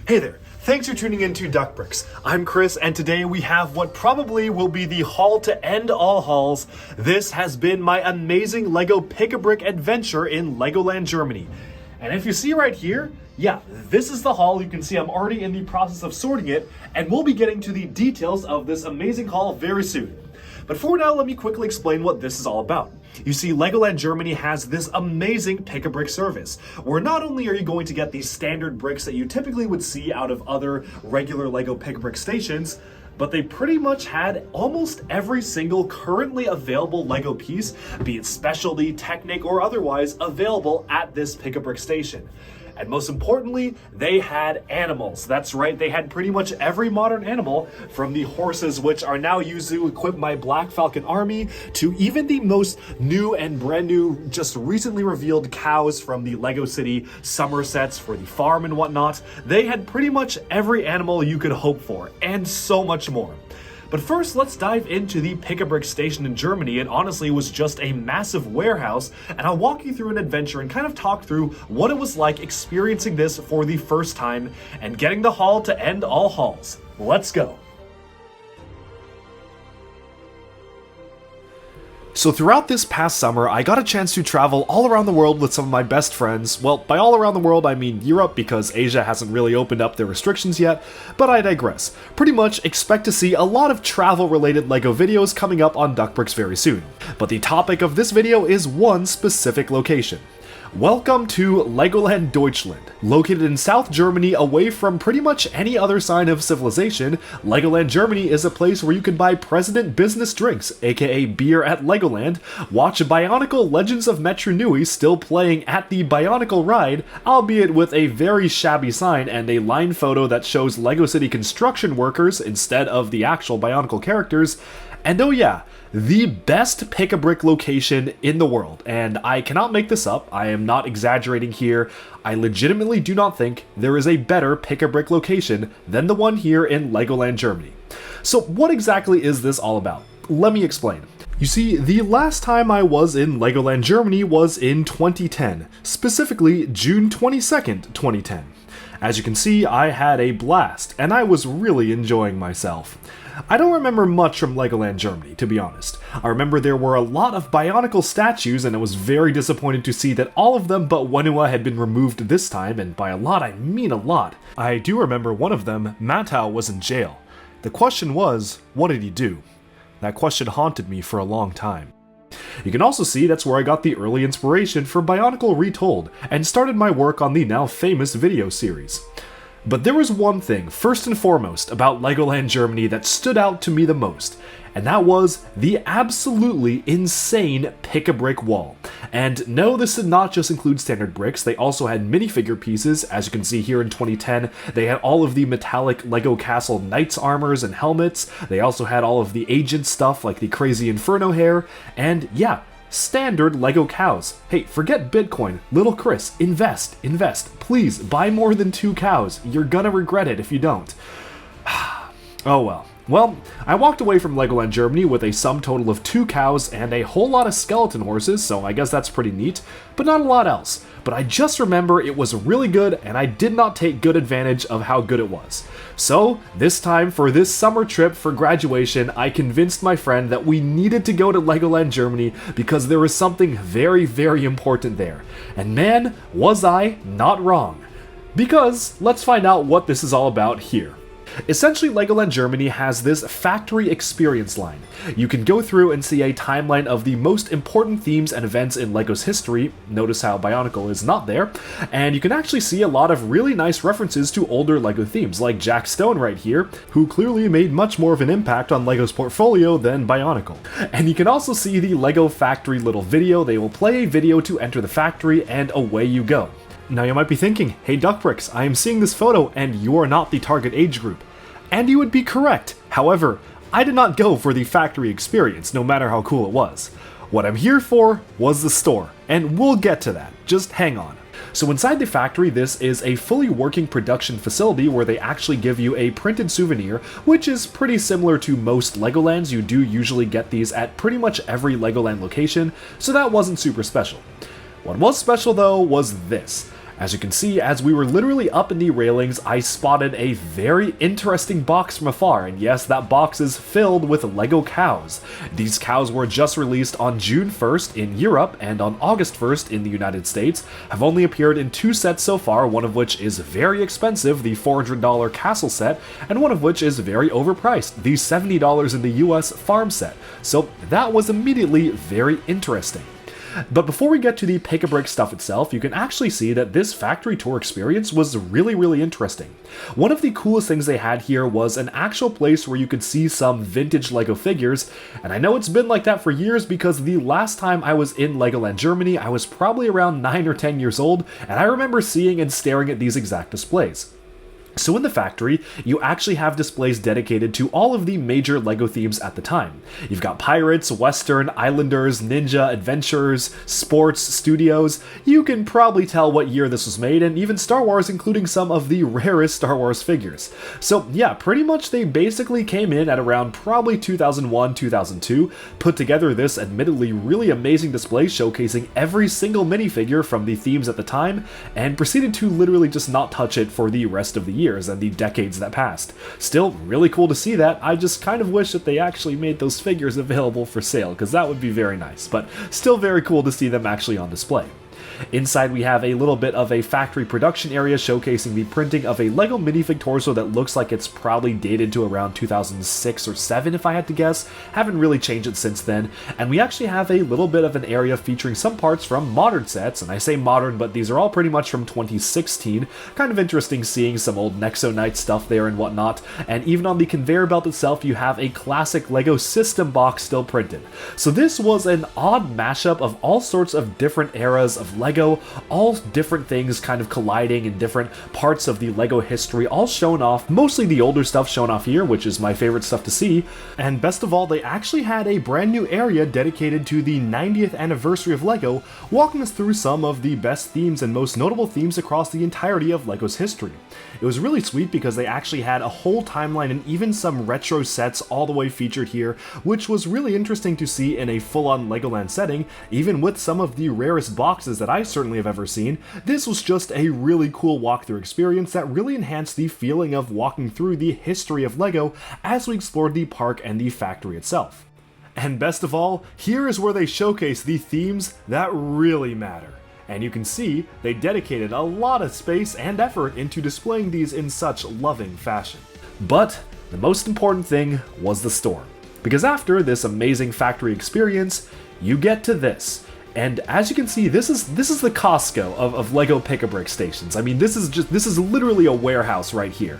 Hey there, thanks for tuning in to Duck Bricks. I'm Chris, and today we have what probably will be the haul to end all hauls. This has been my amazing LEGO Pick-a-Brick adventure in Legoland Germany. And if you see right here, yeah, this is the haul. You can see I'm already in the process of sorting it, and we'll be getting to the details of this amazing haul very soon. But for now, let me quickly explain what this is all about. You see, Legoland Germany has this amazing pick-a-brick service, where not only are you going to get these standard bricks that you typically would see out of other regular LEGO pick-a-brick stations, but they pretty much had almost every single currently available LEGO piece, be it specialty, Technic, or otherwise, available at this pick-a-brick station. And most importantly, they had animals. That's right, they had pretty much every modern animal, from the horses which are now used to equip my Black Falcon army, to even the most new and brand new, just recently revealed cows from the LEGO City summer sets for the farm and whatnot. They had pretty much every animal you could hope for, and so much more. But first, let's dive into the Pick-a-Brick station in Germany. It honestly was just a massive warehouse, and I'll walk you through an adventure and kind of talk through what it was like experiencing this for the first time and getting the haul to end all hauls. Let's go. So throughout this past summer, I got a chance to travel all around the world with some of my best friends. Well, by all around the world, I mean Europe, because Asia hasn't really opened up their restrictions yet, but I digress. Pretty much expect to see a lot of travel-related LEGO videos coming up on Duck Bricks very soon. But the topic of this video is one specific location. Welcome to Legoland Deutschland. Located in South Germany, away from pretty much any other sign of civilization, Legoland Germany is a place where you can buy President Business drinks, aka beer at Legoland, watch Bionicle Legends of Metru Nui still playing at the Bionicle ride, albeit with a very shabby sign and a line photo that shows LEGO City construction workers instead of the actual Bionicle characters, and oh yeah, the best pick-a-brick location in the world, and I cannot make this up, I am not exaggerating here, I legitimately do not think there is a better pick-a-brick location than the one here in Legoland Germany. So what exactly is this all about? Let me explain. You see, the last time I was in Legoland Germany was in 2010, specifically June 22nd, 2010. As you can see, I had a blast, and I was really enjoying myself. I don't remember much from Legoland Germany, to be honest. I remember there were a lot of Bionicle statues, and I was very disappointed to see that all of them but Wenua had been removed this time, and by a lot I mean a lot. I do remember one of them, Matau, was in jail. The question was, what did he do? That question haunted me for a long time. You can also see that's where I got the early inspiration for Bionicle Retold, and started my work on the now famous video series. But there was one thing, first and foremost, about Legoland Germany that stood out to me the most, and that was the absolutely insane pick-a-brick wall. And no, this did not just include standard bricks, they also had minifigure pieces. As you can see here in 2010, they had all of the metallic LEGO Castle Knights armors and helmets, they also had all of the agent stuff like the crazy Inferno hair, and yeah, standard LEGO cows. Hey, forget Bitcoin. Little Chris, invest. Please, buy more than 2 cows. You're gonna regret it if you don't. Oh well. Well, I walked away from Legoland Germany with a sum total of 2 cows and a whole lot of skeleton horses, so I guess that's pretty neat, but not a lot else. But I just remember it was really good, and I did not take good advantage of how good it was. So, this time, for this summer trip for graduation, I convinced my friend that we needed to go to Legoland Germany because there was something very, very important there. And man, was I not wrong. Because, let's find out what this is all about here. Essentially, Legoland Germany has this factory experience line. You can go through and see a timeline of the most important themes and events in LEGO's history, notice how Bionicle is not there, and you can actually see a lot of really nice references to older LEGO themes, like Jack Stone right here, who clearly made much more of an impact on LEGO's portfolio than Bionicle. And you can also see the LEGO factory little video. They will play a video to enter the factory, and away you go. Now you might be thinking, hey Duckbricks, I am seeing this photo and you are not the target age group. And you would be correct. However, I did not go for the factory experience, no matter how cool it was. What I'm here for was the store, and we'll get to that, just hang on. So inside the factory, this is a fully working production facility where they actually give you a printed souvenir, which is pretty similar to most Legolands. You do usually get these at pretty much every Legoland location, so that wasn't super special. What was special though was this. As you can see, as we were literally up in the railings, I spotted a very interesting box from afar, and yes, that box is filled with Lego cows. These cows were just released on June 1st in Europe and on August 1st in the United States, have only appeared in 2 sets so far, one of which is very expensive, the $400 castle set, and one of which is very overpriced, the $70 in the US farm set. So that was immediately very interesting. But before we get to the pick-a-brick stuff itself, you can actually see that this factory tour experience was really interesting. One of the coolest things they had here was an actual place where you could see some vintage Lego figures, and I know it's been like that for years because the last time I was in Legoland Germany, I was probably around 9 or 10 years old, and I remember seeing and staring at these exact displays. So in the factory, you actually have displays dedicated to all of the major LEGO themes at the time. You've got Pirates, Western, Islanders, Ninja, Adventurers, Sports, Studios. You can probably tell what year this was made, and even Star Wars, including some of the rarest Star Wars figures. So yeah, pretty much they basically came in at around probably 2001, 2002, put together this admittedly really amazing display showcasing every single minifigure from the themes at the time, and proceeded to literally just not touch it for the rest of the years and the decades that passed. Still really cool to see that. I just kind of wish that they actually made those figures available for sale, because that would be very nice, but still very cool to see them actually on display. Inside we have a little bit of a factory production area showcasing the printing of a LEGO minifig torso that looks like it's probably dated to around 2006 or 7 if I had to guess. Haven't really changed it since then. And we actually have a little bit of an area featuring some parts from modern sets, and I say modern, but these are all pretty much from 2016. Kind of interesting seeing some old Nexo Knight stuff there and whatnot. And even on the conveyor belt itself, you have a classic LEGO system box still printed. So this was an odd mashup of all sorts of different eras of LEGO, all different things kind of colliding in different parts of the LEGO history, all shown off, mostly the older stuff shown off here, which is my favorite stuff to see. And best of all, they actually had a brand new area dedicated to the 90th anniversary of LEGO, walking us through some of the best themes and most notable themes across the entirety of LEGO's history. It was really sweet because they actually had a whole timeline and even some retro sets all the way featured here, which was really interesting to see in a full-on Legoland setting, even with some of the rarest boxes that I certainly have ever seen. This was just a really cool walkthrough experience that really enhanced the feeling of walking through the history of LEGO as we explored the park and the factory itself. And best of all, here is where they showcase the themes that really matter. And you can see they dedicated a lot of space and effort into displaying these in such loving fashion. But the most important thing was the store. Because after this amazing factory experience, you get to this. And as you can see, this is the Costco of LEGO Pick-a-Brick stations. I mean, this is literally a warehouse right here.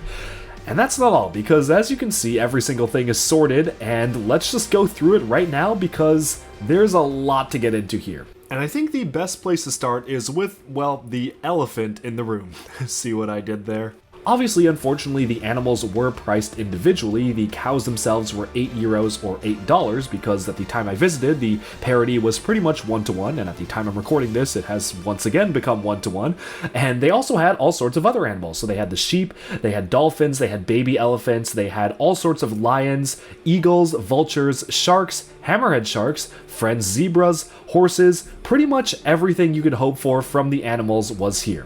And that's not all, because as you can see, every single thing is sorted, and let's just go through it right now because there's a lot to get into here. And I think the best place to start is with, well, the elephant in the room. See what I did there? Obviously, unfortunately, the animals were priced individually. The cows themselves were €8 or $8 because at the time I visited, the parity was pretty much 1-to-1, and at the time I'm recording this, it has once again become 1-to-1. And they also had all sorts of other animals. So they had the sheep, they had dolphins, they had baby elephants, they had all sorts of lions, eagles, vultures, sharks, hammerhead sharks, French zebras, horses, pretty much everything you could hope for from the animals was here.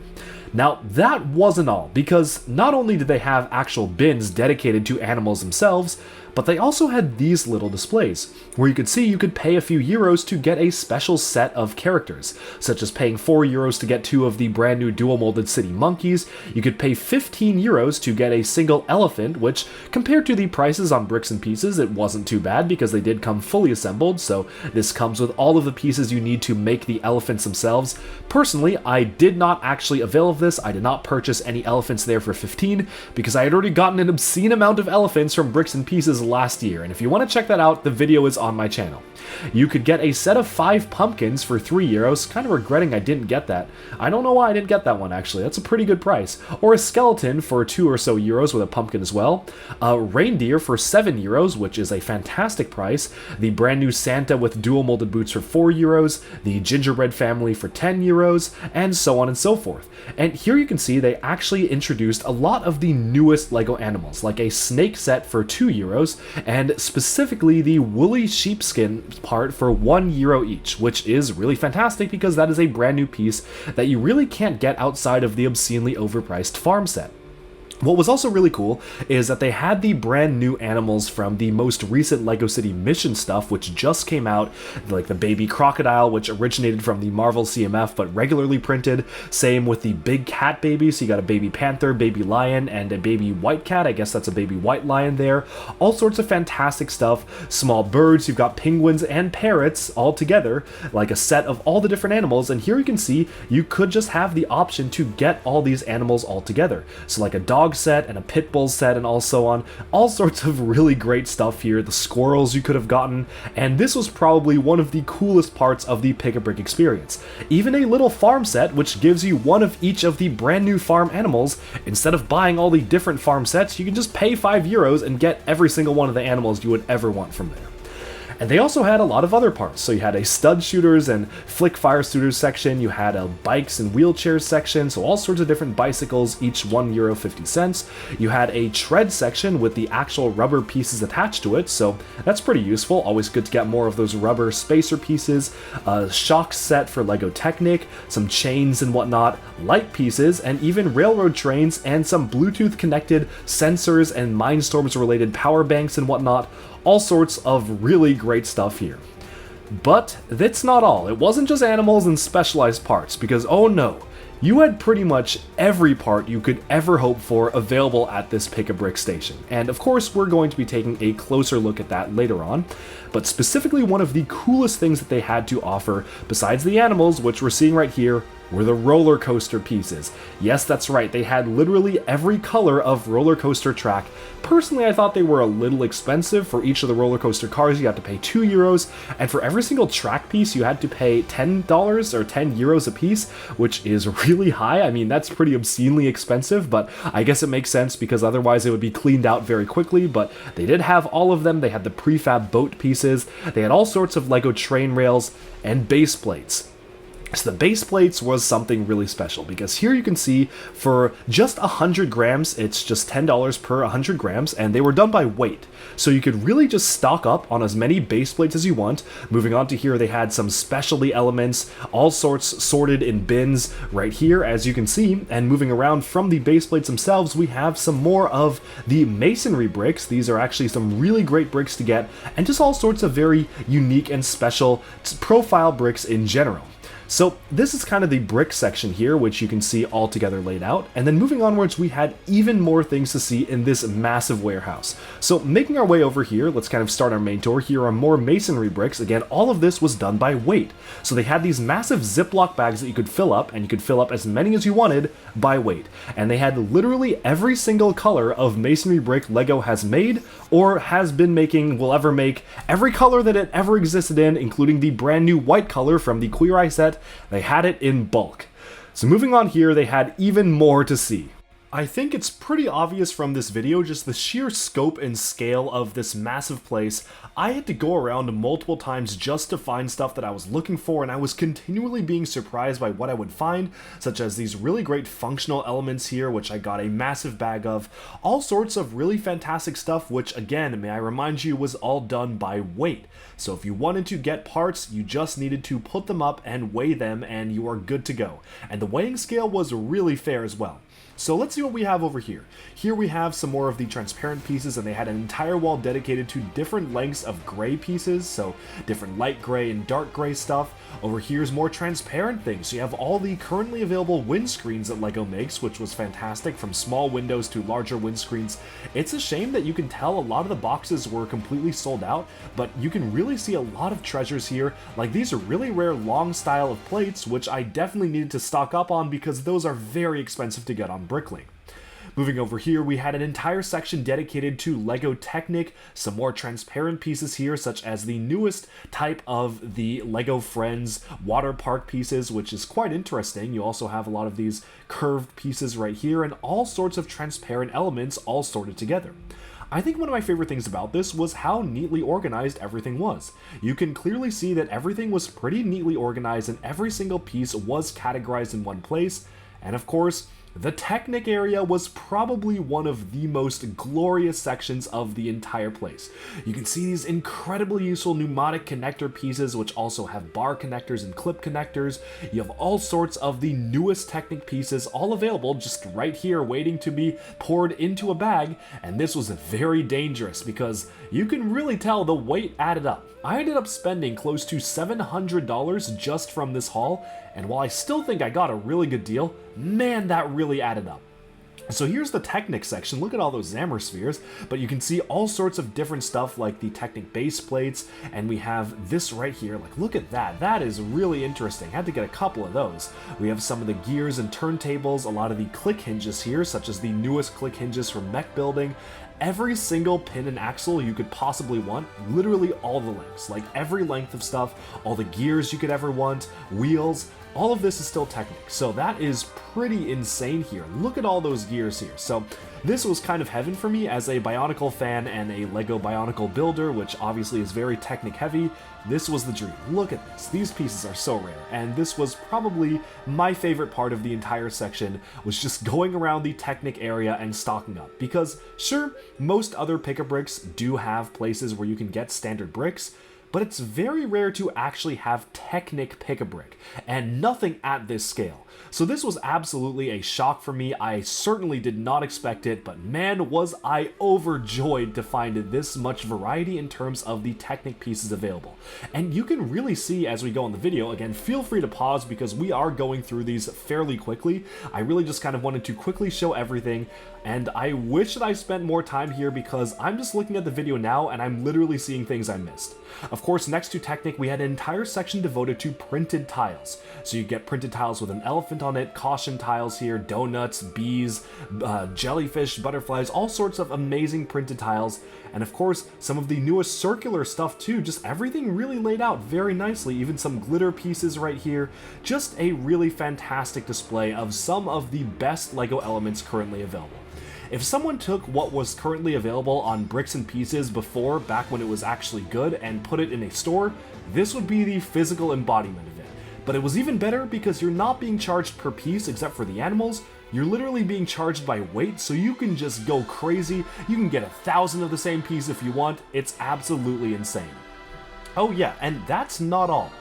Now, that wasn't all, because not only did they have actual bins dedicated to animals themselves, but they also had these little displays, where you could see you could pay a few euros to get a special set of characters, such as paying €4 to get 2 of the brand new dual molded city monkeys. You could pay €15 to get a single elephant, which compared to the prices on Bricks and Pieces, it wasn't too bad because they did come fully assembled, so this comes with all of the pieces you need to make the elephants themselves. Personally, I did not actually avail of this. I did not purchase any elephants there for 15 because I had already gotten an obscene amount of elephants from Bricks and Pieces last year, and if you want to check that out, the video is on my channel. You could get a set of 5 pumpkins for €3, kind of regretting I didn't get that. I don't know why I didn't get that one actually, that's a pretty good price. Or a skeleton for €2 or so with a pumpkin as well. A reindeer for €7, which is a fantastic price. The brand new Santa with dual molded boots for €4, the gingerbread family for €10, and so on and so forth. And And here you can see they actually introduced a lot of the newest LEGO animals, like a snake set for €2, and specifically the woolly sheepskin part for €1 each, which is really fantastic because that is a brand new piece that you really can't get outside of the obscenely overpriced farm set. What was also really cool is that they had the brand new animals from the most recent LEGO City Mission stuff, which just came out, like the baby crocodile, which originated from the Marvel CMF but regularly printed. Same with the big cat baby, so you got a baby panther, baby lion, and a baby white cat. I guess that's a baby white lion there. All sorts of fantastic stuff. Small birds, you've got penguins and parrots all together, like a set of all the different animals. And here you can see you could just have the option to get all these animals all together. So like a dog set and a pit bull set and also on all sorts of really great stuff here. The squirrels you could have gotten, and this was probably one of the coolest parts of the Pick-a-Brick experience. Even a little farm set which gives you one of each of the brand new farm animals. Instead of buying all the different farm sets, you can just pay €5 and get every single one of the animals you would ever want from there. And they also had a lot of other parts. So you had a stud shooters and flick fire shooters section, you had a bikes and wheelchairs section, so all sorts of different bicycles, each €1.50. You had a tread section with the actual rubber pieces attached to it, so that's pretty useful. Always good to get more of those rubber spacer pieces. A shock set for LEGO Technic, some chains and whatnot, light pieces, and even railroad trains, and some Bluetooth connected sensors and Mindstorms related power banks and whatnot. All sorts of really great stuff here. But that's not all. It wasn't just animals and specialized parts, because oh no, you had pretty much every part you could ever hope for available at this Pick-a-Brick station. And of course, we're going to be taking a closer look at that later on. But specifically, one of the coolest things that they had to offer, besides the animals, which we're seeing right here, were the roller coaster pieces. Yes, that's right, they had literally every color of roller coaster track. Personally, I thought they were a little expensive. For each of the roller coaster cars, you had to pay €2, and for every single track piece, you had to pay $10 or €10 a piece, which is really high. I mean, that's pretty obscenely expensive, but I guess it makes sense because otherwise it would be cleaned out very quickly. But they did have all of them. They had the prefab boat pieces, they had all sorts of LEGO train rails, and base plates. So the base plates was something really special because here you can see for just 100 grams, it's just $10 per 100 grams, and they were done by weight. So you could really just stock up on as many base plates as you want. Moving on to here, they had some specialty elements, all sorts sorted in bins right here, as you can see. And moving around from the base plates themselves, we have some more of the masonry bricks. These are actually some really great bricks to get, and just all sorts of very unique and special profile bricks in general. So this is kind of the brick section here, which you can see all together laid out. And then moving onwards, we had even more things to see in this massive warehouse. So making our way over here, let's kind of start our main tour. Here are more masonry bricks. Again, all of this was done by weight. So they had these massive Ziploc bags that you could fill up, and you could fill up as many as you wanted by weight. And they had literally every single color of masonry brick LEGO has made or has been making, will ever make, every color that it ever existed in, including the brand new white color from the Queer Eye set. They had it in bulk. So moving on here, they had even more to see. I think it's pretty obvious from this video just the sheer scope and scale of this massive place. I had to go around multiple times just to find stuff that I was looking for, and I was continually being surprised by what I would find, such as these really great functional elements here, which I got a massive bag of, all sorts of really fantastic stuff, which again, may I remind you, was all done by weight. So if you wanted to get parts, you just needed to put them up and weigh them, and you are good to go. And the weighing scale was really fair as well. So let's see what we have over here. Here we have some more of the transparent pieces, and they had an entire wall dedicated to different lengths of gray pieces, so different light gray and dark gray stuff. Over here's more transparent things. So you have all the currently available windscreens that LEGO makes, which was fantastic, from small windows to larger windscreens. It's a shame that you can tell a lot of the boxes were completely sold out, but you can really see a lot of treasures here. Like, these are really rare long style of plates, which I definitely needed to stock up on because those are very expensive to get on Bricklink. Moving over here, we had an entire section dedicated to LEGO Technic, some more transparent pieces here, such as the newest type of the LEGO Friends water park pieces, which is quite interesting. You also have a lot of these curved pieces right here, and all sorts of transparent elements all sorted together. I think one of my favorite things about this was how neatly organized everything was. You can clearly see that everything was pretty neatly organized and every single piece was categorized in one place. And of course, the Technic area was probably one of the most glorious sections of the entire place. You can see these incredibly useful pneumatic connector pieces, which also have bar connectors and clip connectors. You have all sorts of the newest Technic pieces all available just right here waiting to be poured into a bag, and this was very dangerous because you can really tell the weight added up. I ended up spending close to $700 just from this haul, and while I still think I got a really good deal, man, that really added up. So here's the Technic section. Look at all those Zammer spheres, but you can see all sorts of different stuff like the Technic base plates, and we have this right here. Like, look at that. That is really interesting. Had to get a couple of those. We have some of the gears and turntables, a lot of the click hinges here, such as the newest click hinges from mech building. Every single pin and axle you could possibly want, literally all the lengths, like every length of stuff, all the gears you could ever want, wheels, all of this is still Technic. So that is pretty insane here. Look at all those gears here. So this was kind of heaven for me as a Bionicle fan and a Lego Bionicle builder, which obviously is very Technic heavy. This was the dream. Look at this. These pieces are so rare, and this was probably my favorite part of the entire section, was just going around the Technic area and stocking up. Because sure, most other pick-a-bricks do have places where you can get standard bricks, but it's very rare to actually have Technic pick-a-brick, and nothing at this scale. So this was absolutely a shock for me. I certainly did not expect it, but man, was I overjoyed to find this much variety in terms of the Technic pieces available. And you can really see as we go in the video, again, feel free to pause because we are going through these fairly quickly. I really just kind of wanted to quickly show everything, and I wish that I spent more time here because I'm just looking at the video now and I'm literally seeing things I missed. Of course, next to Technic, we had an entire section devoted to printed tiles. So you get printed tiles with an elephant on it, caution tiles here, donuts, bees, jellyfish, butterflies, all sorts of amazing printed tiles. And of course, some of the newest circular stuff too, just everything really laid out very nicely, even some glitter pieces right here. Just a really fantastic display of some of the best Lego elements currently available. If someone took what was currently available on Bricks and Pieces before, back when it was actually good, and put it in a store, this would be the physical embodiment of it. But it was even better because you're not being charged per piece except for the animals. You're literally being charged by weight, so you can just go crazy. You can get 1,000 of the same piece if you want. It's absolutely insane. Oh yeah, and that's not all.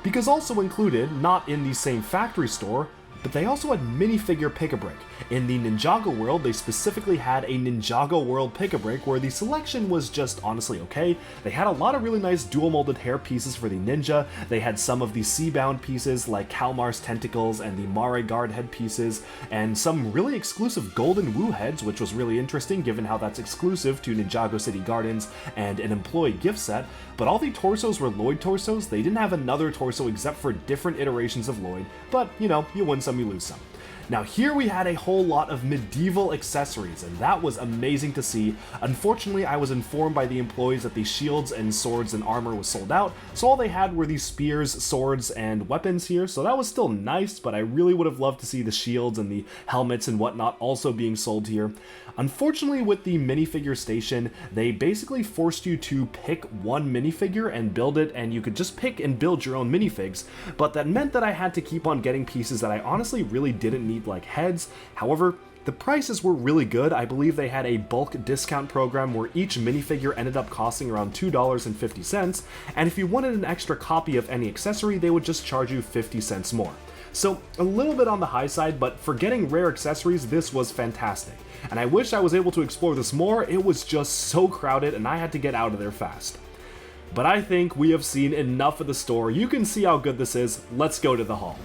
Because also included, not in the same factory store, but they also had minifigure pick-a-brick. In the Ninjago world, they specifically had a Ninjago world pick-a-brick where the selection was just honestly okay. They had a lot of really nice dual molded hair pieces for the ninja. They had some of the sea-bound pieces like Kalmar's tentacles and the Mare guard head pieces, and some really exclusive golden Woo heads, which was really interesting given how that's exclusive to Ninjago City Gardens and an employee gift set. But all the torsos were Lloyd torsos. They didn't have another torso except for different iterations of Lloyd, but you know, you win some, you lose some. Now here we had a whole lot of medieval accessories, and that was amazing to see. Unfortunately, I was informed by the employees that the shields and swords and armor was sold out, so all they had were these spears, swords, and weapons here, so that was still nice, but I really would have loved to see the shields and the helmets and whatnot also being sold here. Unfortunately, with the minifigure station, they basically forced you to pick one minifigure and build it, and you could just pick and build your own minifigs, but that meant that I had to keep on getting pieces that I honestly really didn't need, like heads. However, the prices were really good. I believe they had a bulk discount program where each minifigure ended up costing around $2.50, and if you wanted an extra copy of any accessory, they would just charge you 50 cents more. So a little bit on the high side, but for getting rare accessories, this was fantastic. And I wish I was able to explore this more. It was just so crowded and I had to get out of there fast. But I think we have seen enough of the store. You can see how good this is. Let's go to the haul.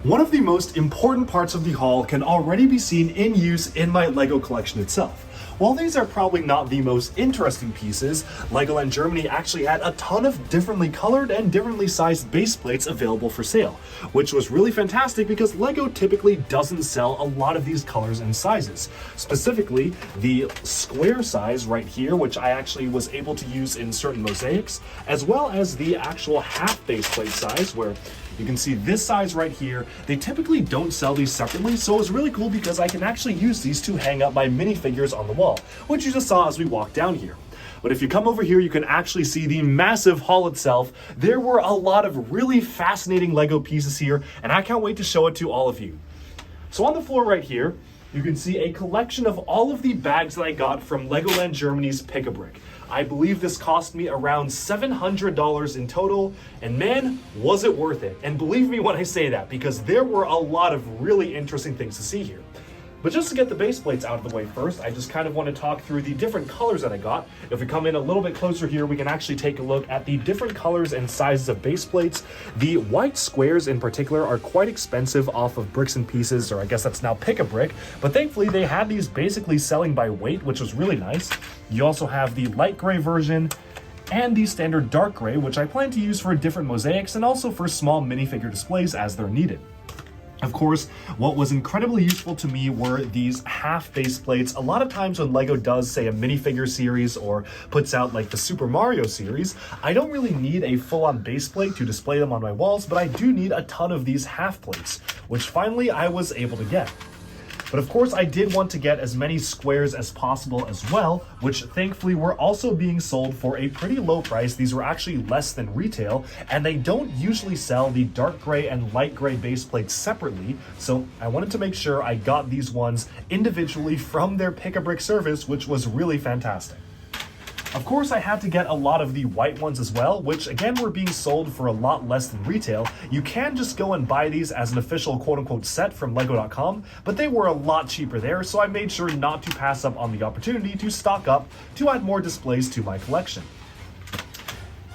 One of the most important parts of the haul can already be seen in use in my Lego collection itself. While these are probably not the most interesting pieces, Legoland Germany actually had a ton of differently colored and differently sized base plates available for sale, which was really fantastic because Lego typically doesn't sell a lot of these colors and sizes. Specifically, the square size right here, which I actually was able to use in certain mosaics, as well as the actual half base plate size, where you can see this size right here. They typically don't sell these separately, so it was really cool because I can actually use these to hang up my minifigures on the wall, which you just saw as we walked down here. But if you come over here, you can actually see the massive haul itself. There were a lot of really fascinating Lego pieces here, and I can't wait to show it to all of you. So on the floor right here, you can see a collection of all of the bags that I got from Legoland Germany's Pick-a-Brick. I believe this cost me around $700 in total, and man, was it worth it. And believe me when I say that, because there were a lot of really interesting things to see here. But just to get the base plates out of the way first, I just kind of want to talk through the different colors that I got. If we come in a little bit closer here, we can actually take a look at the different colors and sizes of base plates. The white squares in particular are quite expensive off of Bricks and Pieces, or I guess that's now Pick-a-Brick, but thankfully they had these basically selling by weight, which was really nice. You also have the light gray version and the standard dark gray, which I plan to use for different mosaics and also for small minifigure displays as they're needed. Of course, what was incredibly useful to me were these half base plates. A lot of times when LEGO does, say, a minifigure series or puts out like the Super Mario series, I don't really need a full-on base plate to display them on my walls, but I do need a ton of these half plates, which finally I was able to get. But of course, I did want to get as many squares as possible as well, which thankfully were also being sold for a pretty low price. These were actually less than retail, and they don't usually sell the dark gray and light gray base plates separately, so I wanted to make sure I got these ones individually from their Pick-a-Brick service, which was really fantastic. Of course, I had to get a lot of the white ones as well, which again were being sold for a lot less than retail. You can just go and buy these as an official quote-unquote set from Lego.com, but they were a lot cheaper there, so I made sure not to pass up on the opportunity to stock up to add more displays to my collection.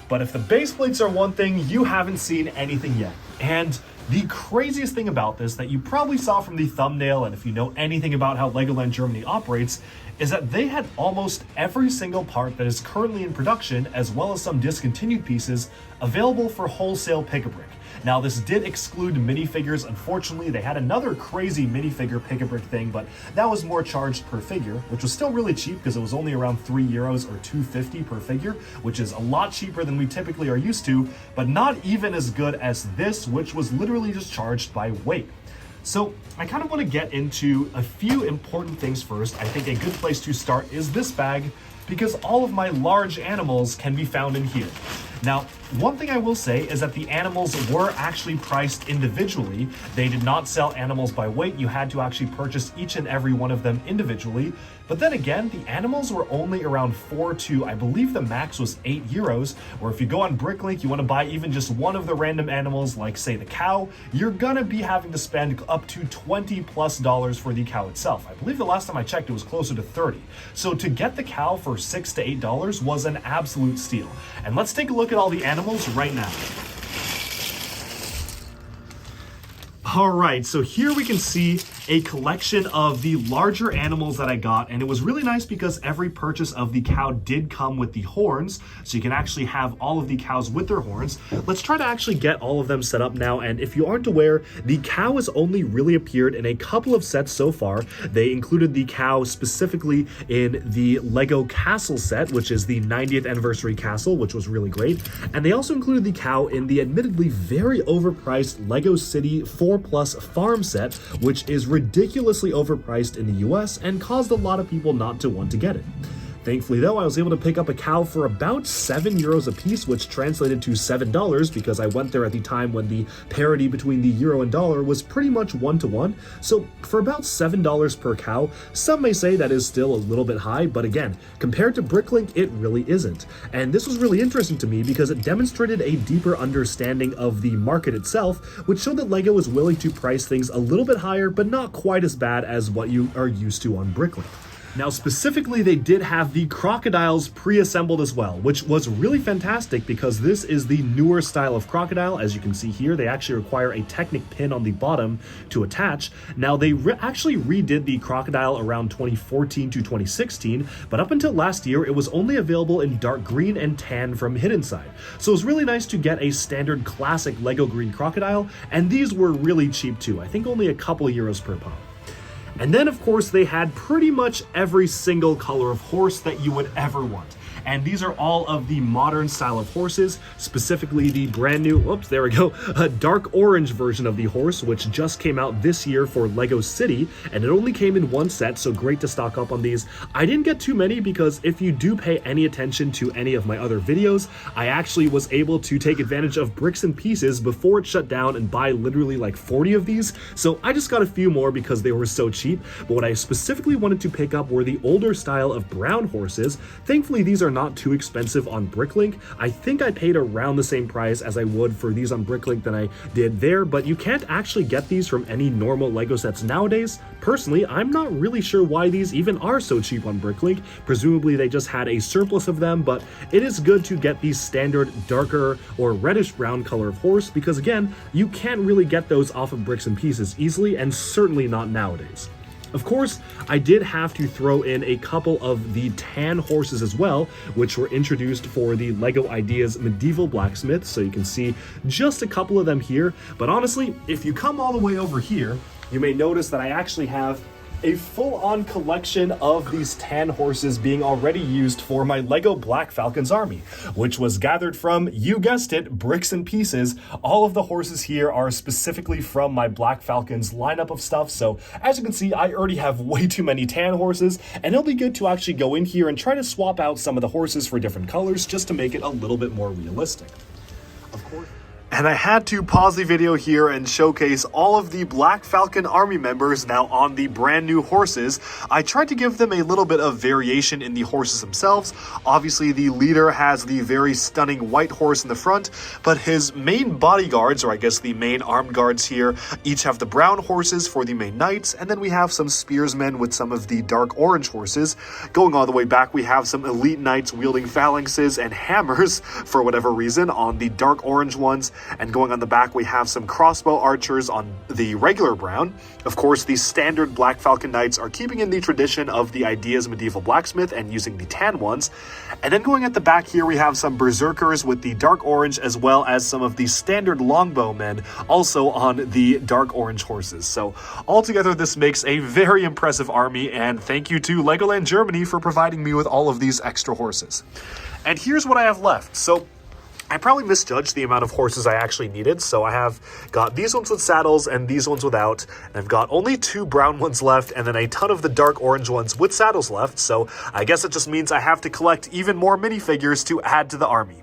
But if the base plates are one thing, you haven't seen anything yet. And the craziest thing about this that you probably saw from the thumbnail, and if you know anything about how Legoland Germany operates, is that they had almost every single part that is currently in production, as well as some discontinued pieces, available for wholesale Pick-a-Brick. Now, this did exclude minifigures. Unfortunately, they had another crazy minifigure Pick-a-Brick thing, but that was more charged per figure, which was still really cheap because it was only around €3 or $2.50 per figure, which is a lot cheaper than we typically are used to, but not even as good as this, which was literally just charged by weight. So I kind of want to get into a few important things first. I think a good place to start is this bag, because all of my large animals can be found in here. Now, one thing I will say is that the animals were actually priced individually. They did not sell animals by weight. You had to actually purchase each and every one of them individually. But then again, the animals were only around 4 to, I believe the max was €8, or if you go on Bricklink, you want to buy even just one of the random animals, like say the cow, you're gonna be having to spend up to $20+ for the cow itself. I believe the last time I checked, it was closer to 30. So to get the cow for $6 to $8 was an absolute steal. And let's take a look at all the animals right now. Alright, so here we can see a collection of the larger animals that I got, and it was really nice because every purchase of the cow did come with the horns, so you can actually have all of the cows with their horns. Let's try to actually get all of them set up now, and if you aren't aware, the cow has only really appeared in a couple of sets so far. They included the cow specifically in the Lego Castle set, which is the 90th anniversary castle, which was really great, and they also included the cow in the admittedly very overpriced Lego City 4+ farm set, which is ridiculously overpriced in the US and caused a lot of people not to want to get it. Thankfully though, I was able to pick up a cow for about €7 a piece, which translated to $7 because I went there at the time when the parity between the euro and dollar was pretty much 1-to-1. So for about $7 per cow, some may say that is still a little bit high, but again, compared to Bricklink, it really isn't. And this was really interesting to me because it demonstrated a deeper understanding of the market itself, which showed that LEGO is willing to price things a little bit higher, but not quite as bad as what you are used to on Bricklink. Now, specifically, they did have the crocodiles pre-assembled as well, which was really fantastic because this is the newer style of crocodile. As you can see here, they actually require a Technic pin on the bottom to attach. Now, they actually redid the crocodile around 2014 to 2016, but up until last year, it was only available in dark green and tan from Hidden Side. So it was really nice to get a standard classic Lego green crocodile, and these were really cheap too. I think only a couple euros per pop. And then, of course, they had pretty much every single color of horse that you would ever want. and these are all of the modern style of horses, specifically the brand new, oops, there we go, a dark orange version of the horse, which just came out this year for Lego City, and it only came in one set, so great to stock up on these. I didn't get too many because if you do pay any attention to any of my other videos, I actually was able to take advantage of Bricks and Pieces before it shut down and buy literally like 40 of these, so I just got a few more because they were so cheap. But what I specifically wanted to pick up were the older style of brown horses. Thankfully, these are not too expensive on Bricklink. I think I paid around the same price as I would for these on Bricklink than I did there, but you can't actually get these from any normal Lego sets nowadays. Personally, I'm not really sure why these even are so cheap on Bricklink. Presumably they just had a surplus of them, but it is good to get these standard darker or reddish brown color of horse because again, you can't really get those off of Bricks and Pieces easily, and certainly not nowadays. Of course, I did have to throw in a couple of the tan horses as well, which were introduced for the LEGO Ideas Medieval Blacksmith, so you can see just a couple of them here. But honestly, if you come all the way over here, you may notice that I actually have a full-on collection of these tan horses being already used for my LEGO Black Falcon's army, which was gathered from, you guessed it, Bricks and Pieces. All of the horses here are specifically from my Black Falcon's lineup of stuff, so as you can see, I already have way too many tan horses, and it'll be good to actually go in here and try to swap out some of the horses for different colors just to make it a little bit more realistic. Of course. And I had to pause the video here and showcase all of the Black Falcon army members now on the brand new horses. I tried to give them a little bit of variation in the horses themselves. Obviously, the leader has the very stunning white horse in the front, but his main bodyguards, or I guess the main armed guards here, each have the brown horses for the main knights, and then we have some spearsmen with some of the dark orange horses. Going all the way back, we have some elite knights wielding phalanxes and hammers, for whatever reason, on the dark orange ones. And going on the back, we have some crossbow archers on the regular brown. Of course, the standard Black Falcon Knights are keeping in the tradition of the Ideas Medieval Blacksmith and using the tan ones. And then going at the back here, we have some berserkers with the dark orange, as well as some of the standard longbowmen also on the dark orange horses. So altogether, this makes a very impressive army, and thank you to Legoland Germany for providing me with all of these extra horses. And here's what I have left. So I probably misjudged the amount of horses I actually needed, so I have got these ones with saddles and these ones without, and I've got only 2 brown ones left and then a ton of the dark orange ones with saddles left, so I guess it just means I have to collect even more minifigures to add to the army.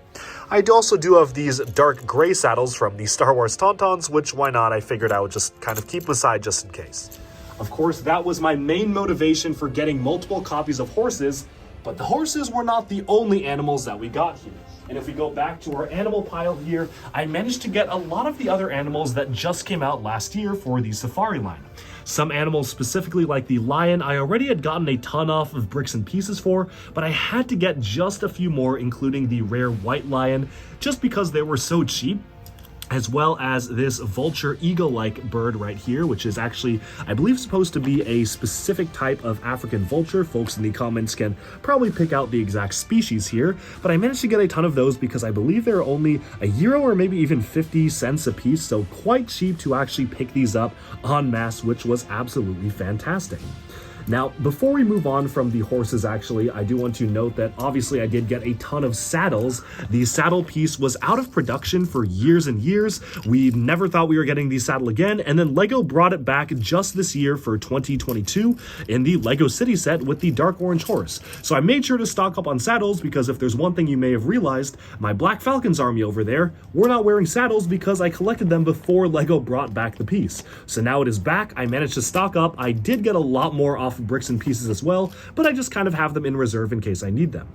I also do have these dark gray saddles from the Star Wars Tauntauns, which why not, I figured I would just kind of keep aside just in case. Of course, that was my main motivation for getting multiple copies of horses, but the horses were not the only animals that we got here. And if we go back to our animal pile here, I managed to get a lot of the other animals that just came out last year for the Safari line. Some animals, specifically like the lion, I already had gotten a ton off of Bricks and Pieces for, but I had to get just a few more, including the rare white lion, just because they were so cheap, as well as this vulture eagle-like bird right here, which is actually, I believe, supposed to be a specific type of African vulture. Folks in the comments can probably pick out the exact species here, but I managed to get a ton of those because I believe they're only €1 or maybe even 50 cents a piece, so quite cheap to actually pick these up en masse, which was absolutely fantastic. Now, before we move on from the horses, actually, I do want to note that obviously I did get a ton of saddles. The saddle piece was out of production for years and years. We never thought we were getting the saddle again, and then LEGO brought it back just this year for 2022 in the LEGO City set with the dark orange horse. So I made sure to stock up on saddles because if there's one thing you may have realized, my Black Falcon's army over there, we're not wearing saddles because I collected them before LEGO brought back the piece. So now it is back. I managed to stock up. I did get a lot more off Bricks and Pieces as well, but I just kind of have them in reserve in case I need them.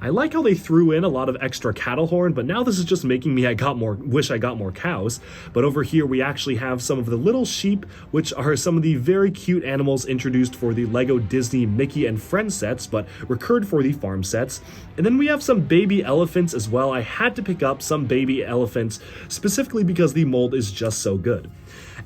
I like how they threw in a lot of extra cattle horn, but now this is just making me wish I got more cows. But over here we actually have some of the little sheep, which are some of the very cute animals introduced for the LEGO Disney Mickey and Friends sets, but recurred for the farm sets. And then we have some baby elephants as well. I had to pick up some baby elephants specifically because the mold is just so good.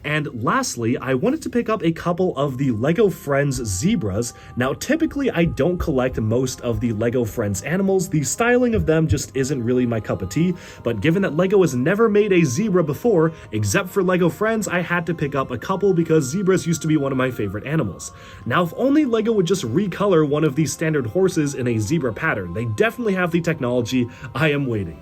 And lastly, I wanted to pick up a couple of the LEGO Friends zebras. Now, typically I don't collect most of the LEGO Friends animals. The styling of them just isn't really my cup of tea, but given that LEGO has never made a zebra before, except for LEGO Friends, I had to pick up a couple because zebras used to be one of my favorite animals. Now, if only LEGO would just recolor one of these standard horses in a zebra pattern. They definitely have the technology. I am waiting.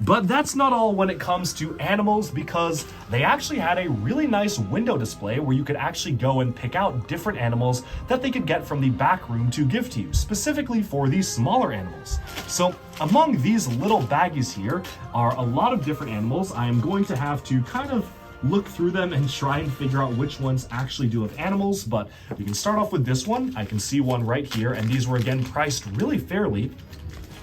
But that's not all when it comes to animals, because they actually had a really nice window display where you could actually go and pick out different animals that they could get from the back room to give to you, specifically for these smaller animals. So among these little baggies here are a lot of different animals. I am going to have to kind of look through them and try and figure out which ones actually do have animals, but we can start off with this one. I can see one right here, and these were again priced really fairly,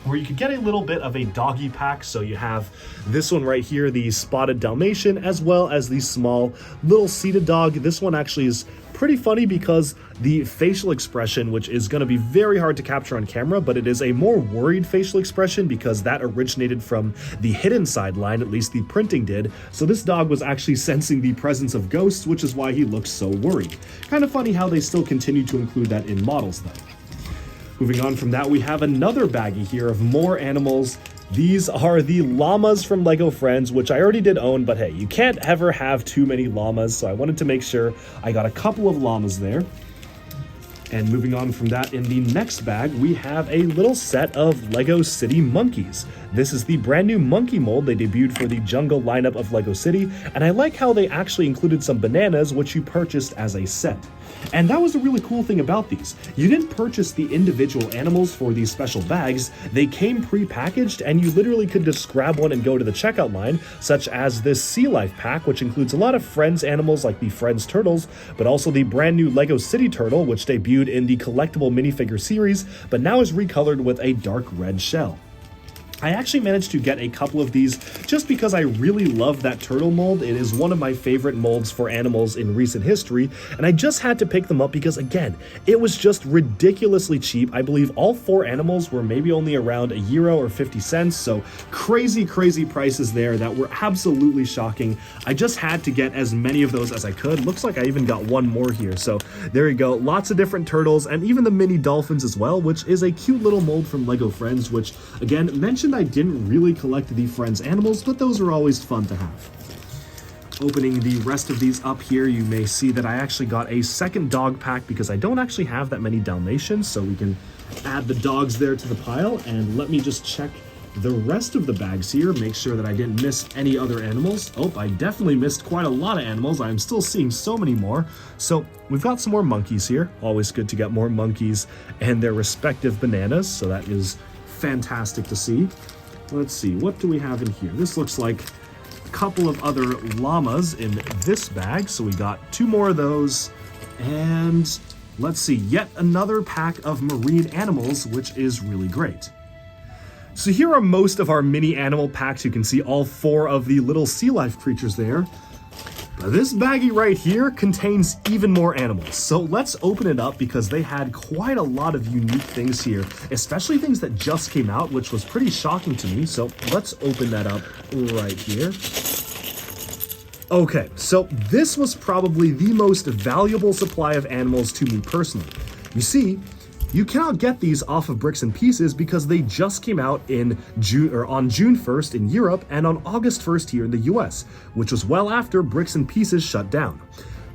where you could get a little bit of a doggy pack. So you have this one right here, the spotted Dalmatian, as well as the small little seated dog. This one actually is pretty funny because the facial expression, which is going to be very hard to capture on camera, but it is a more worried facial expression because that originated from the hidden sideline, at least the printing did. So this dog was actually sensing the presence of ghosts, which is why he looks so worried. Kind of funny how they still continue to include that in models though. Moving on from that, we have another baggie here of more animals. These are the llamas from LEGO Friends, which I already did own, but hey, you can't ever have too many llamas, so I wanted to make sure I got a couple of llamas there. And moving on from that, in the next bag, we have a little set of LEGO City monkeys. This is the brand new monkey mold they debuted for the jungle lineup of LEGO City, and I like how they actually included some bananas, which you purchased as a set. And that was the really cool thing about these. You didn't purchase the individual animals for these special bags. They came pre-packaged, and you literally could just grab one and go to the checkout line, such as this Sea Life pack, which includes a lot of Friends animals like the Friends turtles, but also the brand new LEGO City turtle, which debuted in the collectible minifigure series, but now is recolored with a dark red shell. I actually managed to get a couple of these just because I really love that turtle mold. It is one of my favorite molds for animals in recent history, and I just had to pick them up because, again, it was just ridiculously cheap. I believe all 4 animals were maybe only around €1 or 50 cents, so crazy prices there that were absolutely shocking. I just had to get as many of those as I could. Looks like I even got one more here, so there you go. Lots of different turtles, and even the mini dolphins as well, which is a cute little mold from LEGO Friends, which, again, mentioned I didn't really collect the Friends animals, but those are always fun to have. Opening the rest of these up here, you may see that I actually got a second dog pack because I don't actually have that many Dalmatians, so we can add the dogs there to the pile. And let me just check the rest of the bags here, make sure that I didn't miss any other animals. Oh, I definitely missed quite a lot of animals. I'm still seeing so many more. So we've got some more monkeys here. Always good to get more monkeys and their respective bananas, so that is fantastic to see. Let's see, what do we have in here? This looks like a couple of other llamas in this bag, so we got 2 more of those, and let's see, yet another pack of marine animals, which is really great. So here are most of our mini animal packs. You can see all 4 of the little sea life creatures there. Now, this baggie right here contains even more animals, so let's open it up because they had quite a lot of unique things here, especially things that just came out, which was pretty shocking to me. So let's open that up right here. Okay, so this was probably the most valuable supply of animals to me personally. You see, you cannot get these off of Bricks and Pieces because they just came out in June, or on June 1st in Europe and on August 1st here in the US, which was well after Bricks and Pieces shut down.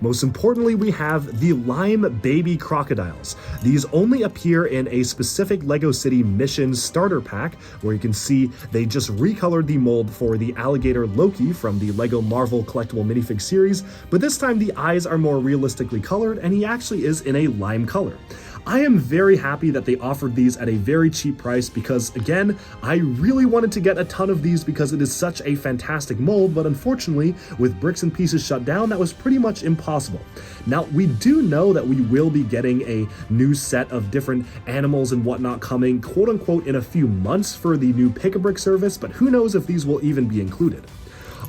Most importantly, we have the Lime Baby Crocodiles. These only appear in a specific LEGO City Mission starter pack, where you can see they just recolored the mold for the alligator Loki from the LEGO Marvel collectible minifig series, but this time the eyes are more realistically colored and he actually is in a lime color. I am very happy that they offered these at a very cheap price because, again, I really wanted to get a ton of these because it is such a fantastic mold, but unfortunately, with Bricks and Pieces shut down, that was pretty much impossible. Now, we do know that we will be getting a new set of different animals and whatnot coming, quote-unquote, in a few months for the new Pick-a-Brick service, but who knows if these will even be included.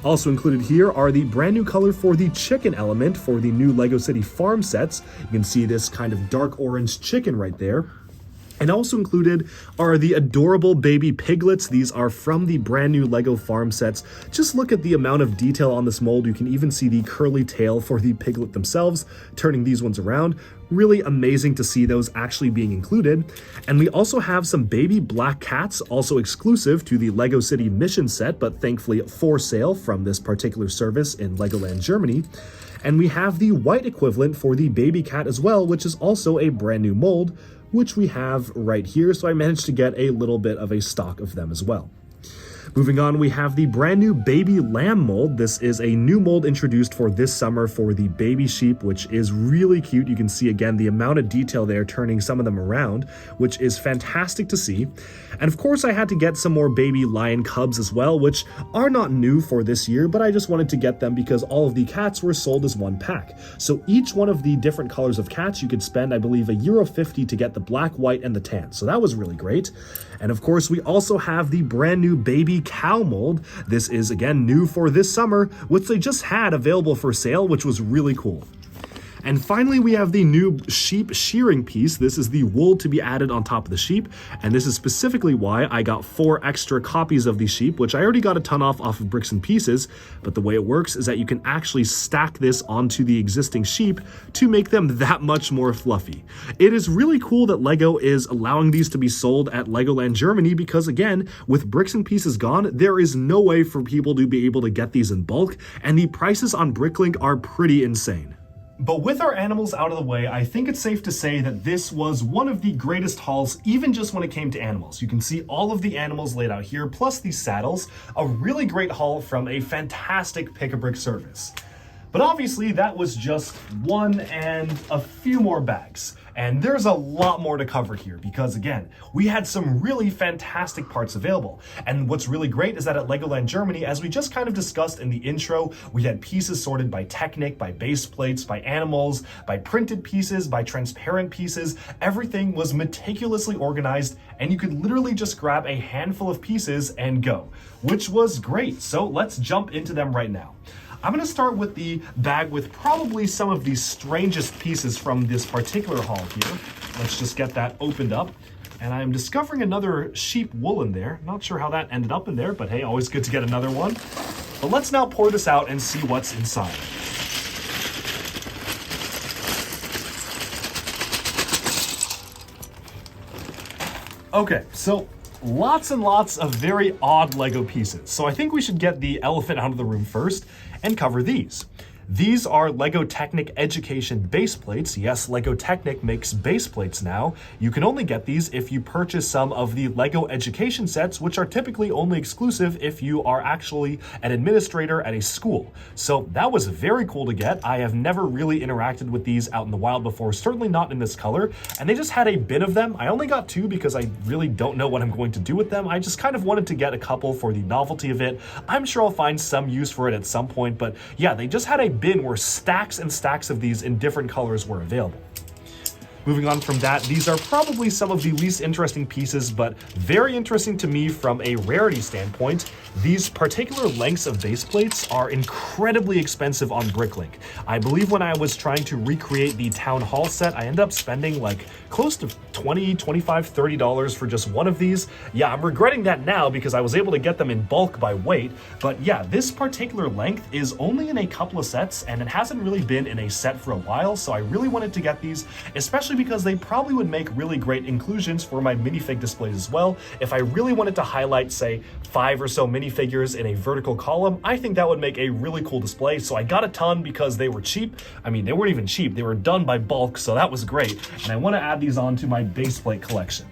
Also included here are the brand new color for the chicken element for the new LEGO City farm sets. You can see this kind of dark orange chicken right there. And also included are the adorable baby piglets. These are from the brand new Lego farm sets. Just look at the amount of detail on this mold. You can even see the curly tail for the piglet themselves, turning these ones around. Really amazing to see those actually being included. And we also have some baby black cats, also exclusive to the Lego City Mission set, but thankfully for sale from this particular service in Legoland Germany. And we have the white equivalent for the baby cat as well, which is also a brand new mold, which we have right here, so I managed to get a little bit of a stock of them as well. Moving on, we have the brand new baby lamb mold. This is a new mold introduced for this summer for the baby sheep, which is really cute. You can see again the amount of detail there, turning some of them around, which is fantastic to see. And of course, I had to get some more baby lion cubs as well, which are not new for this year, but I just wanted to get them because all of the cats were sold as one pack. So each one of the different colors of cats, you could spend, I believe, €1.50 to get the black, white, and the tan. So that was really great. And of course, we also have the brand new baby cow mold. This is again new for this summer, which they just had available for sale, which was really cool. And finally, we have the new sheep shearing piece. This is the wool to be added on top of the sheep, and this is specifically why I got 4 extra copies of these sheep, which I already got a ton off of Bricks and Pieces, but the way it works is that you can actually stack this onto the existing sheep to make them that much more fluffy. It is really cool that Lego is allowing these to be sold at Legoland Germany because, again, with Bricks and Pieces gone, there is no way for people to be able to get these in bulk, and the prices on Bricklink are pretty insane. But with our animals out of the way, I think it's safe to say that this was one of the greatest hauls, even just when it came to animals. You can see all of the animals laid out here, plus these saddles. A really great haul from a fantastic Pick-a-Brick service. But obviously that was just one and a few more bags. And there's a lot more to cover here because, again, we had some really fantastic parts available. And what's really great is that at Legoland Germany, as we just kind of discussed in the intro, we had pieces sorted by Technic, by Baseplates, by animals, by printed pieces, by transparent pieces. Everything was meticulously organized, and you could literally just grab a handful of pieces and go, which was great. So let's jump into them right now. I'm going to start with the bag with probably some of the strangest pieces from this particular haul here. Let's just get that opened up. And I'm discovering another sheep wool in there. Not sure how that ended up in there, but hey, always good to get another one. But let's now pour this out and see what's inside. Okay, so lots and lots of very odd Lego pieces. So I think we should get the elephant out of the room first and cover these. These are Lego Technic Education base plates. Yes, Lego Technic makes base plates now. You can only get these if you purchase some of the Lego Education sets, which are typically only exclusive if you are actually an administrator at a school. So that was very cool to get. I have never really interacted with these out in the wild before, certainly not in this color, and they just had a bin of them. I only got 2 because I really don't know what I'm going to do with them. I just kind of wanted to get a couple for the novelty of it. I'm sure I'll find some use for it at some point, but yeah, they just had a bin where stacks and stacks of these in different colors were available. Moving on from that, these are probably some of the least interesting pieces, but very interesting to me from a rarity standpoint. These particular lengths of base plates are incredibly expensive on Bricklink. I believe when I was trying to recreate the Town Hall set, I ended up spending like close to $20, $25, $30 for just one of these. Yeah, I'm regretting that now because I was able to get them in bulk by weight, but yeah, this particular length is only in a couple of sets and it hasn't really been in a set for a while, so I really wanted to get these, especially because they probably would make really great inclusions for my minifig displays as well. If I really wanted to highlight, say, 5 or so minifigures in a vertical column, I think that would make a really cool display. So I got a ton because they were cheap. I mean, they weren't even cheap. They were done by bulk, so that was great. And I want to add these onto my base plate collection.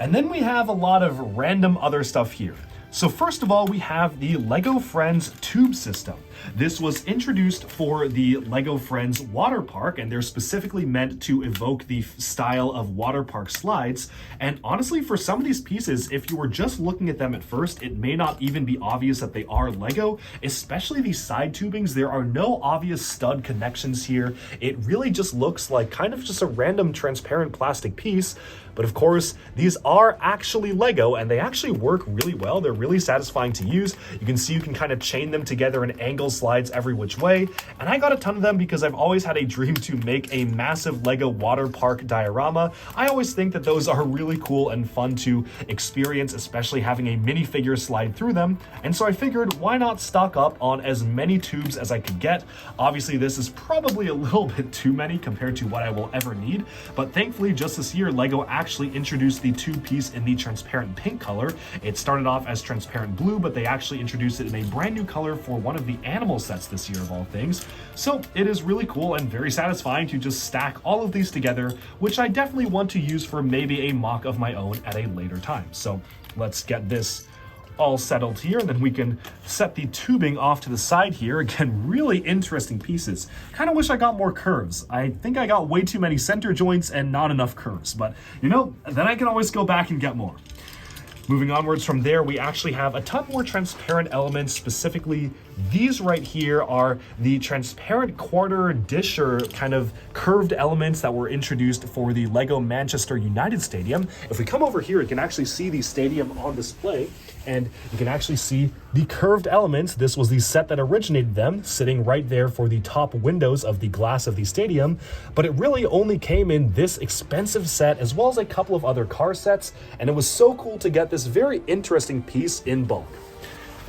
And then we have a lot of random other stuff here. So first of all, we have the LEGO Friends tube system. This was introduced for the LEGO Friends water park, and they're specifically meant to evoke the style of water park slides. And honestly, for some of these pieces, if you were just looking at them at first, it may not even be obvious that they are LEGO, especially these side tubings. There are no obvious stud connections here. It really just looks like kind of just a random transparent plastic piece. But of course, these are actually Lego and they actually work really well. They're really satisfying to use. You can see you can kind of chain them together in angles slides every which way, and I got a ton of them because I've always had a dream to make a massive Lego water park diorama. I always think that those are really cool and fun to experience, especially having a minifigure slide through them, and so I figured why not stock up on as many tubes as I could get. Obviously this is probably a little bit too many compared to what I will ever need, but thankfully just this year Lego actually introduced the tube piece in the transparent pink color. It started off as transparent blue, but they actually introduced it in a brand new color for one of the animal sets this year of all things. So it is really cool and very satisfying to just stack all of these together, which I definitely want to use for maybe a mock of my own at a later time. So let's get this all settled here, and then we can set the tubing off to the side here. Again, really interesting pieces. Kind of wish I got more curves. I think I got way too many center joints and not enough curves, but you know, then I can always go back and get more. Moving onwards from there, we actually have a ton more transparent elements. Specifically, these right here are the transparent quarter disher kind of curved elements that were introduced for the Lego Manchester United Stadium. If we come over here, you can actually see the stadium on display, and you can actually see the curved elements. This was the set that originated them, sitting right there for the top windows of the glass of the stadium, but it really only came in this expensive set as well as a couple of other car sets, and it was so cool to get this very interesting piece in bulk.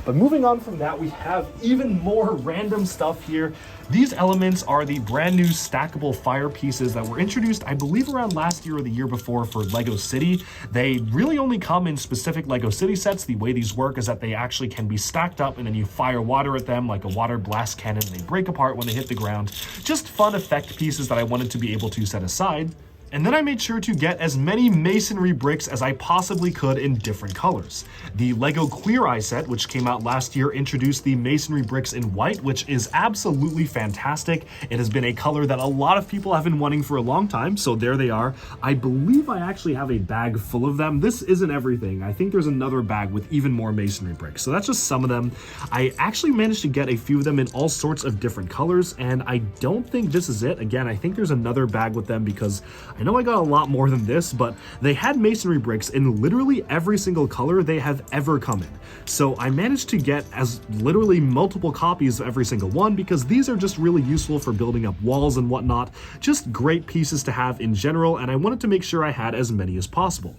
But moving on from that, we have even more random stuff here. These elements are the brand new stackable fire pieces that were introduced, I believe, around last year or the year before for Lego City. They really only come in specific Lego City sets. The way these work is that they actually can be stacked up and then you fire water at them like a water blast cannon and they break apart when they hit the ground. Just fun effect pieces that I wanted to be able to set aside. And then I made sure to get as many masonry bricks as I possibly could in different colors. The Lego Queer Eye set, which came out last year, introduced the masonry bricks in white, which is absolutely fantastic. It has been a color that a lot of people have been wanting for a long time, so there they are. I believe I actually have a bag full of them. This isn't everything. I think there's another bag with even more masonry bricks, so that's just some of them. I actually managed to get a few of them in all sorts of different colors, and I don't think this is it. Again, I think there's another bag with them because I know I got a lot more than this, but they had masonry bricks in literally every single color they have ever come in. So I managed to get as literally multiple copies of every single one because these are just really useful for building up walls and whatnot. Just great pieces to have in general, and I wanted to make sure I had as many as possible.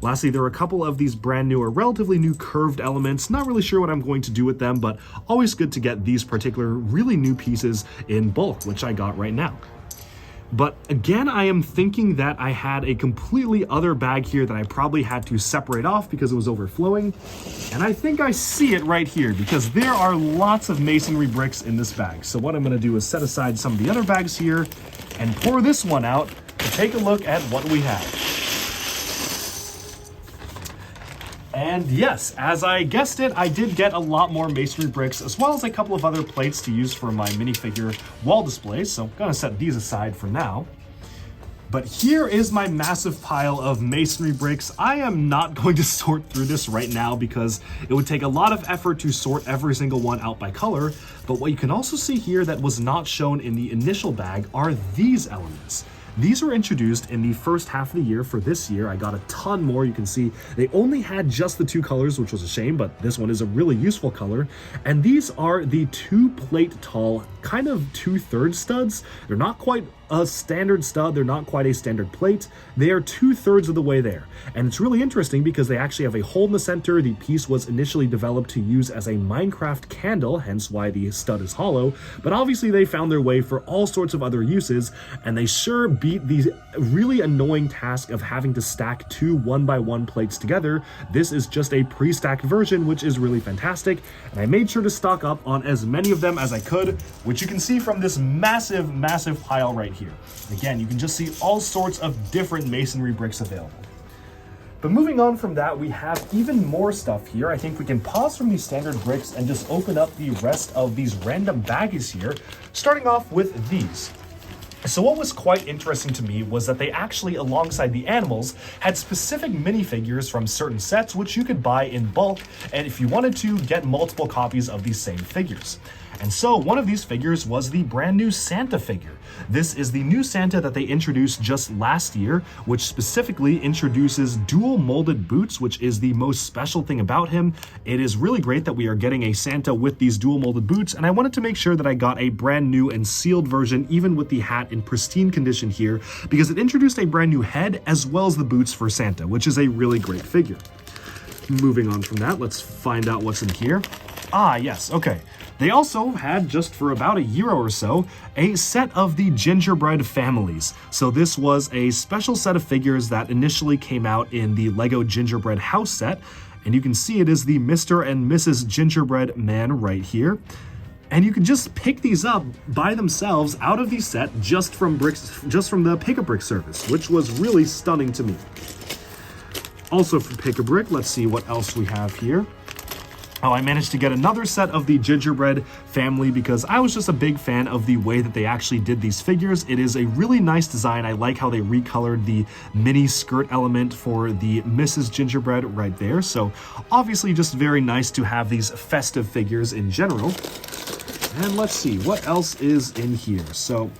Lastly, there are a couple of these brand new or relatively new curved elements. Not really sure what I'm going to do with them, but always good to get these particular really new pieces in bulk, which I got right now. But again, I am thinking that I had a completely other bag here that I probably had to separate off because it was overflowing. And I think I see it right here because there are lots of masonry bricks in this bag. So what I'm going to do is set aside some of the other bags here and pour this one out to take a look at what we have. And yes, as I guessed it, I did get a lot more masonry bricks as well as a couple of other plates to use for my minifigure wall displays, so I'm gonna set these aside for now. But here is my massive pile of masonry bricks. I am not going to sort through this right now because it would take a lot of effort to sort every single one out by color, but what you can also see here that was not shown in the initial bag are these elements. These were introduced in the first half of the year for this year. I got a ton more. You can see they only had just the two colors, which was a shame, but this one is a really useful color. And these are the 2 plate tall, kind of 2/3 studs. They're not quite a standard stud, they're not quite a standard plate. They are 2/3 of the way there. And it's really interesting because they actually have a hole in the center. The piece was initially developed to use as a Minecraft candle, hence why the stud is hollow. But obviously they found their way for all sorts of other uses, and they sure beat the really annoying task of having to stack 2 1x1 plates together. This is just a pre-stacked version, which is really fantastic. And I made sure to stock up on as many of them as I could, which you can see from this massive, massive pile right here. Again, you can just see all sorts of different masonry bricks available. But moving on from that, we have even more stuff here. I think we can pause from these standard bricks and just open up the rest of these random baggies here, starting off with these. So what was quite interesting to me was that they actually, alongside the animals, had specific minifigures from certain sets which you could buy in bulk, and if you wanted to, get multiple copies of these same figures. And so one of these figures was the brand new Santa figure. This is the new Santa that they introduced just last year, which specifically introduces dual molded boots, which is the most special thing about him. It is really great that we are getting a Santa with these dual molded boots, and I wanted to make sure that I got a brand new and sealed version, even with the hat in pristine condition here, because it introduced a brand new head as well as the boots for Santa, which is a really great figure. Moving on from that, let's find out what's in here. Ah, yes, okay. They also had, just for about a year or so, a set of the gingerbread families. So this was a special set of figures that initially came out in the Lego Gingerbread House set, and you can see it is the Mr. and Mrs. Gingerbread Man right here. And you can just pick these up by themselves out of the set just from the Pick-a-Brick service, which was really stunning to me. Also from Pick-a-Brick, let's see what else we have here. Oh, I managed to get another set of the gingerbread family because I was just a big fan of the way that they actually did these figures. It is a really nice design. I like how they recolored the mini skirt element for the Mrs. Gingerbread right there. So obviously just very nice to have these festive figures in general. And let's see, what else is in here? So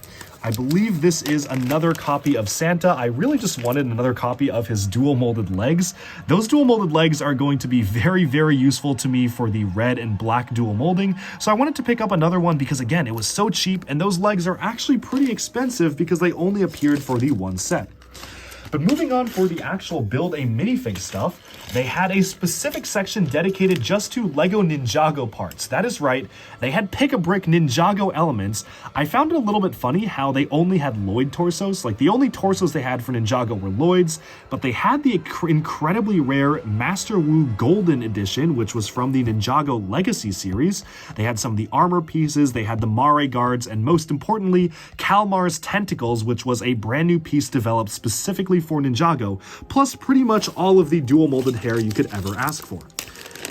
I believe this is another copy of Santa. I really just wanted another copy of his dual molded legs. Those dual molded legs are going to be very, very useful to me for the red and black dual molding. So I wanted to pick up another one because, again, it was so cheap, and those legs are actually pretty expensive because they only appeared for the one set. But moving on for the actual Build a Minifig stuff, they had a specific section dedicated just to Lego Ninjago parts. That is right, they had Pick-a-Brick Ninjago elements. I found it a little bit funny how they only had Lloyd torsos. Like, the only torsos they had for Ninjago were Lloyd's, but they had the incredibly rare Master Wu Golden Edition, which was from the Ninjago Legacy series. They had some of the armor pieces, they had the Mare guards, and most importantly, Kalmar's tentacles, which was a brand new piece developed specifically for Ninjago, plus pretty much all of the dual molded hair you could ever ask for.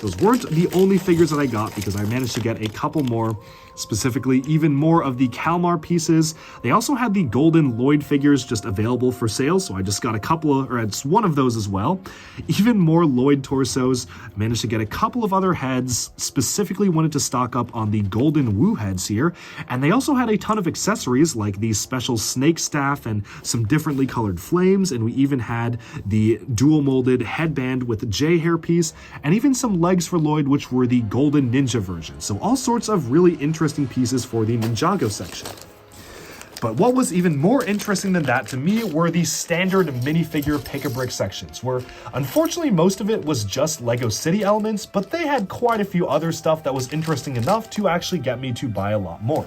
Those weren't the only figures that I got because I managed to get a couple more, specifically even more of the Kalmar pieces. They also had the golden Lloyd figures just available for sale, so I just got a couple of, or it's one of those as well. Even more Lloyd torsos. I managed to get a couple of other heads, specifically wanted to stock up on the golden Wu heads here, and they also had a ton of accessories like the special snake staff and some differently colored flames, and we even had the dual molded headband with J hairpiece, and even some legs for Lloyd, which were the golden ninja version. So all sorts of really interesting pieces for the Ninjago section. But what was even more interesting than that to me were the standard minifigure Pick-a-Brick sections, where unfortunately most of it was just Lego City elements, but they had quite a few other stuff that was interesting enough to actually get me to buy a lot more.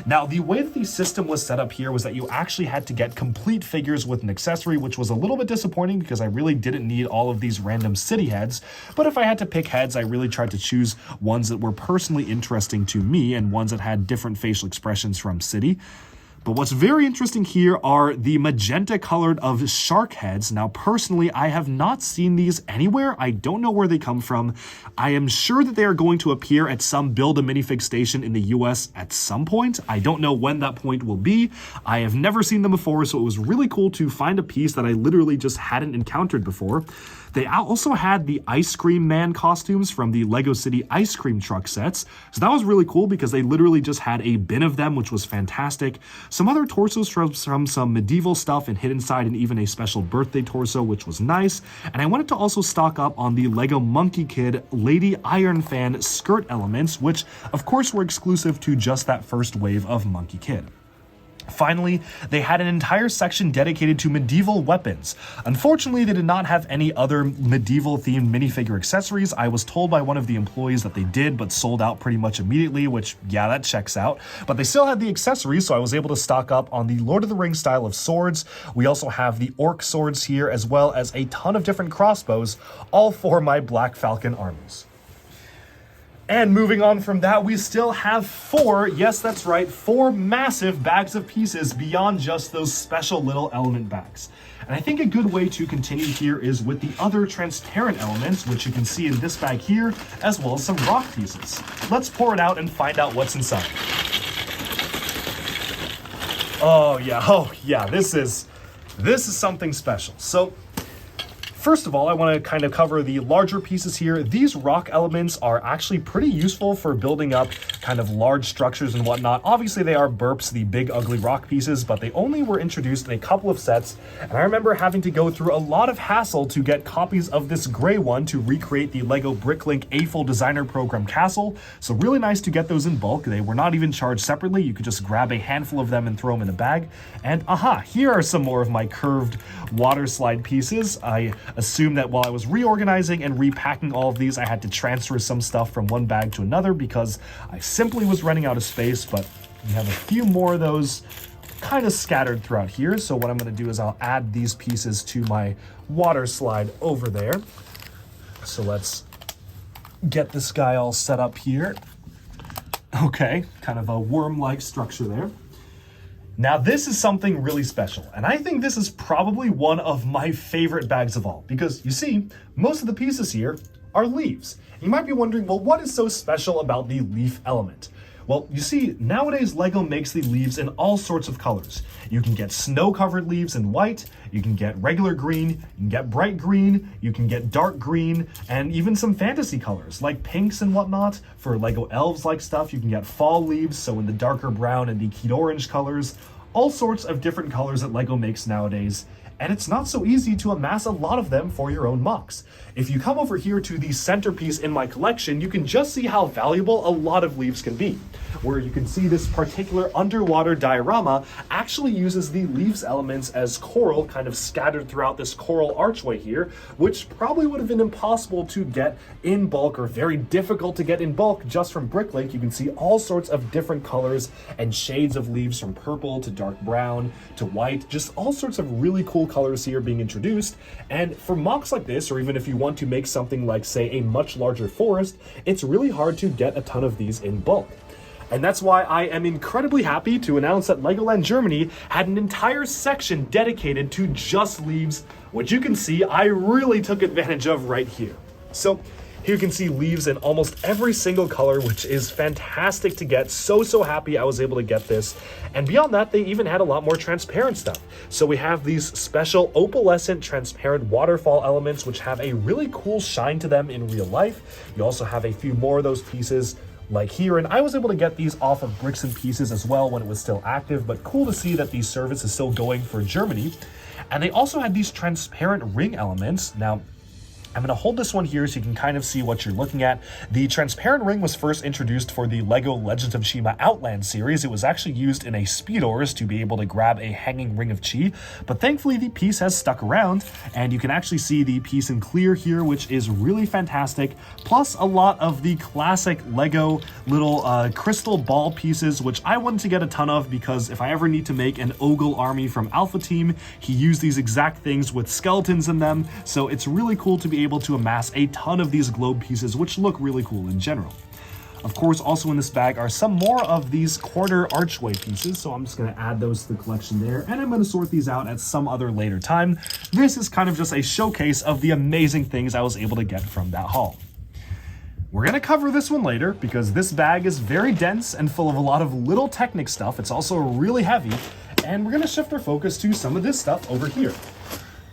Now, the way that the system was set up here was that you actually had to get complete figures with an accessory, which was a little bit disappointing because I really didn't need all of these random city heads. But if I had to pick heads, I really tried to choose ones that were personally interesting to me and ones that had different facial expressions from city. But what's very interesting here are the magenta colored of shark heads. Now, personally, I have not seen these anywhere. I don't know where they come from. I am sure that they are going to appear at some Build a Minifig station in the US at some point. I don't know when that point will be. I have never seen them before, so it was really cool to find a piece that I literally just hadn't encountered before. They also had the Ice Cream Man costumes from the Lego City ice cream truck sets. So that was really cool because they literally just had a bin of them, which was fantastic. Some other torsos from some medieval stuff and hidden side, and even a special birthday torso, which was nice. And I wanted to also stock up on the Lego Monkey Kid Lady Iron Fan skirt elements, which of course were exclusive to just that first wave of Monkey Kid. Finally, they had an entire section dedicated to medieval weapons. Unfortunately, they did not have any other medieval-themed minifigure accessories. I was told by one of the employees that they did, but sold out pretty much immediately, which, yeah, that checks out. But they still had the accessories, so I was able to stock up on the Lord of the Rings style of swords. We also have the orc swords here, as well as a ton of different crossbows, all for my Black Falcon armies. And moving on from that, we still have four, yes, that's right, four massive bags of pieces beyond just those special little element bags. And I think a good way to continue here is with the other transparent elements, which you can see in this bag here, as well as some rock pieces. Let's pour it out and find out what's inside. Oh yeah, this is something special. So, First of all, I want to kind of cover the larger pieces here. These rock elements are actually pretty useful for building up kind of large structures and whatnot. Obviously, they are burps, the big ugly rock pieces, but they only were introduced in a couple of sets. And I remember having to go through a lot of hassle to get copies of this gray one to recreate the LEGO Bricklink A-Full Designer Program Castle. So really nice to get those in bulk. They were not even charged separately. You could just grab a handful of them and throw them in a bag. And aha, here are some more of my curved water slide pieces. I assume that while I was reorganizing and repacking all of these, I had to transfer some stuff from one bag to another because I simply was running out of space, but we have a few more of those kind of scattered throughout here. So what I'm going to do is I'll add these pieces to my water slide over there. So let's get this guy all set up here. Okay, kind of a worm-like structure there. Now this is something really special, and I think this is probably one of my favorite bags of all, because you see, most of the pieces here are leaves. You might be wondering, well, what is so special about the leaf element? Well, you see, nowadays LEGO makes the leaves in all sorts of colors. You can get snow-covered leaves in white, you can get regular green, you can get bright green, you can get dark green, and even some fantasy colors like pinks and whatnot. For LEGO elves-like stuff, you can get fall leaves, so in the darker brown and the keyed orange colors. All sorts of different colors that LEGO makes nowadays. And it's not so easy to amass a lot of them for your own MOCs. If you come over here to the centerpiece in my collection, you can just see how valuable a lot of leaves can be. Where you can see this particular underwater diorama actually uses the leaves elements as coral kind of scattered throughout this coral archway here, which probably would have been impossible to get in bulk or very difficult to get in bulk just from Bricklink. You can see all sorts of different colors and shades of leaves from purple to dark brown to white, just all sorts of really cool colors here being introduced. And for MOCs like this, or even if you want to make something like, say, a much larger forest, it's really hard to get a ton of these in bulk. And that's why I am incredibly happy to announce that Legoland Germany had an entire section dedicated to just leaves, which you can see I really took advantage of right here. So here you can see leaves in almost every single color, which is fantastic to get. So happy I was able to get this. And beyond that, they even had a lot more transparent stuff. So we have these special opalescent transparent waterfall elements, which have a really cool shine to them in real life. You also have a few more of those pieces like here, and I was able to get these off of Bricks and Pieces as well when it was still active, but cool to see that the service is still going for Germany. And they also had these transparent ring elements. Now, I'm going to hold this one here so you can kind of see what you're looking at. The transparent ring was first introduced for the LEGO Legends of Chima Outland series. It was actually used in a Speedor's to be able to grab a hanging ring of chi, but thankfully the piece has stuck around, and you can actually see the piece in clear here, which is really fantastic, plus a lot of the classic LEGO little crystal ball pieces, which I wanted to get a ton of because if I ever need to make an Ogle army from Alpha Team, he used these exact things with skeletons in them, so it's really cool to be able to amass a ton of these globe pieces, which look really cool in general. Of course, also in this bag are some more of these corner archway pieces, so I'm just going to add those to the collection there, and I'm going to sort these out at some other later time. This is kind of just a showcase of the amazing things I was able to get from that haul. We're going to cover this one later because this bag is very dense and full of a lot of little Technic stuff. It's also really heavy, and we're going to shift our focus to some of this stuff over here.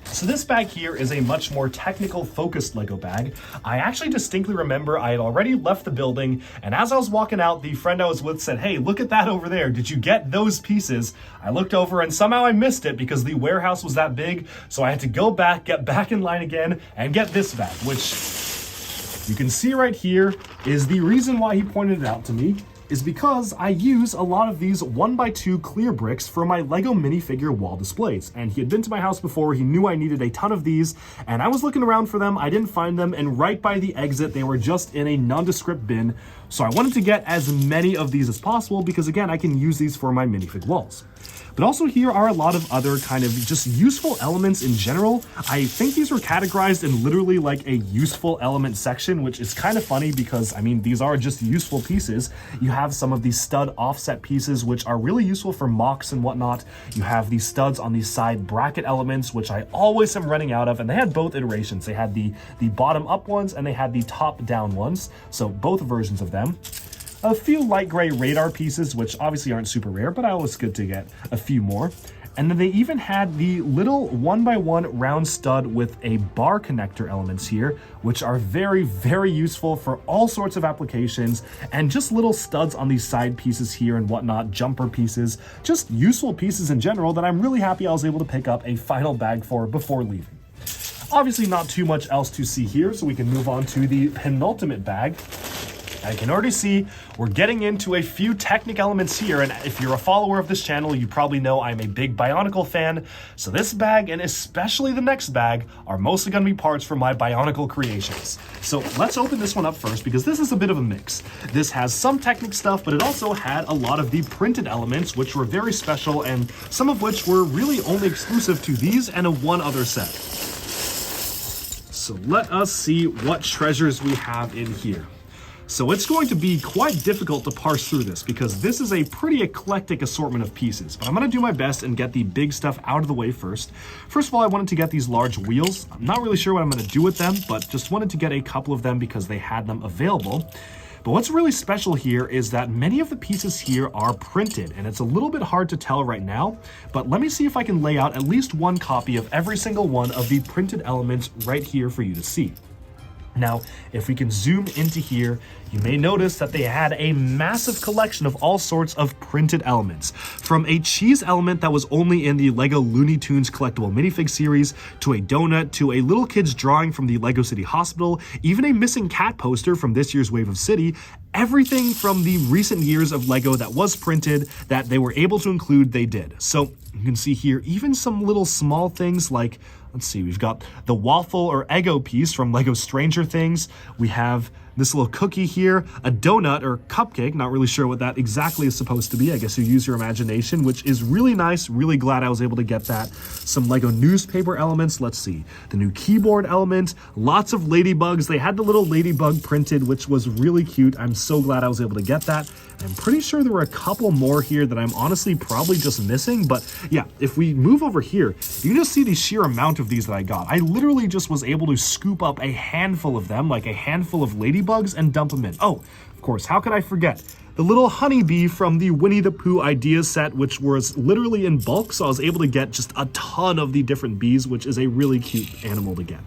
So this bag here is a much more technical focused LEGO bag. I actually distinctly remember I had already left the building, and as I was walking out, the friend I was with said, "Hey, look at that over there. Did you get those pieces?" I looked over and somehow I missed it because the warehouse was that big, so I had to go back, get back in line again, and get this bag, which you can see right here is the reason why he pointed it out to me. Is because I use a lot of these 1x2 clear bricks for my LEGO minifigure wall displays. And he had been to my house before, he knew I needed a ton of these, and I was looking around for them, I didn't find them, and right by the exit, they were just in a nondescript bin. So I wanted to get as many of these as possible because again, I can use these for my minifig walls. But also here are a lot of other kind of just useful elements in general. I think these were categorized in literally like a useful element section, which is kind of funny because, I mean, these are just useful pieces. You have some of these stud offset pieces, which are really useful for MOCs and whatnot. You have these studs on these side bracket elements, which I always am running out of, and they had both iterations. They had the bottom up ones and they had the top down ones, so both versions of them. A few light gray radar pieces, which obviously aren't super rare, but always good to get a few more. And then they even had the little 1x1 round stud with a bar connector elements here, which are very, very useful for all sorts of applications, and just little studs on these side pieces here and whatnot, jumper pieces, just useful pieces in general that I'm really happy I was able to pick up a final bag for before leaving. Obviously not too much else to see here, so we can move on to the penultimate bag. I can already see we're getting into a few Technic elements here, and if you're a follower of this channel, you probably know I'm a big Bionicle fan, so this bag, and especially the next bag, are mostly going to be parts for my Bionicle creations. So let's open this one up first, because this is a bit of a mix. This has some Technic stuff, but it also had a lot of the printed elements, which were very special, and some of which were really only exclusive to these and a one other set. So let us see what treasures we have in here. So it's going to be quite difficult to parse through this because this is a pretty eclectic assortment of pieces, but I'm going to do my best and get the big stuff out of the way first. First of all, I wanted to get these large wheels. I'm not really sure what I'm going to do with them, but just wanted to get a couple of them because they had them available. But what's really special here is that many of the pieces here are printed, and it's a little bit hard to tell right now, but let me see if I can lay out at least one copy of every single one of the printed elements right here for you to see. Now, if we can zoom into here, you may notice that they had a massive collection of all sorts of printed elements. From a cheese element that was only in the Lego Looney Tunes collectible minifig series, to a donut, to a little kid's drawing from the Lego City Hospital, even a missing cat poster from this year's Wave of City, everything from the recent years of Lego that was printed that they were able to include, they did. So you can see here, even some little small things like, let's see, we've got the waffle or Eggo piece from Lego Stranger Things. We have this little cookie here, a donut or cupcake, not really sure what that exactly is supposed to be. I guess you use your imagination, which is really nice. Really glad I was able to get that. Some Lego newspaper elements. Let's see, the new keyboard element, lots of ladybugs. They had the little ladybug printed, which was really cute. I'm so glad I was able to get that. I'm pretty sure there were a couple more here that I'm honestly probably just missing, but yeah, if we move over here, you can just see the sheer amount of these that I got. I literally just was able to scoop up a handful of them, like a handful of ladybugs, and dump them in. Oh, of course, how could I forget? The little honeybee from the Winnie the Pooh Ideas set, which was literally in bulk, so I was able to get just a ton of the different bees, which is a really cute animal to get.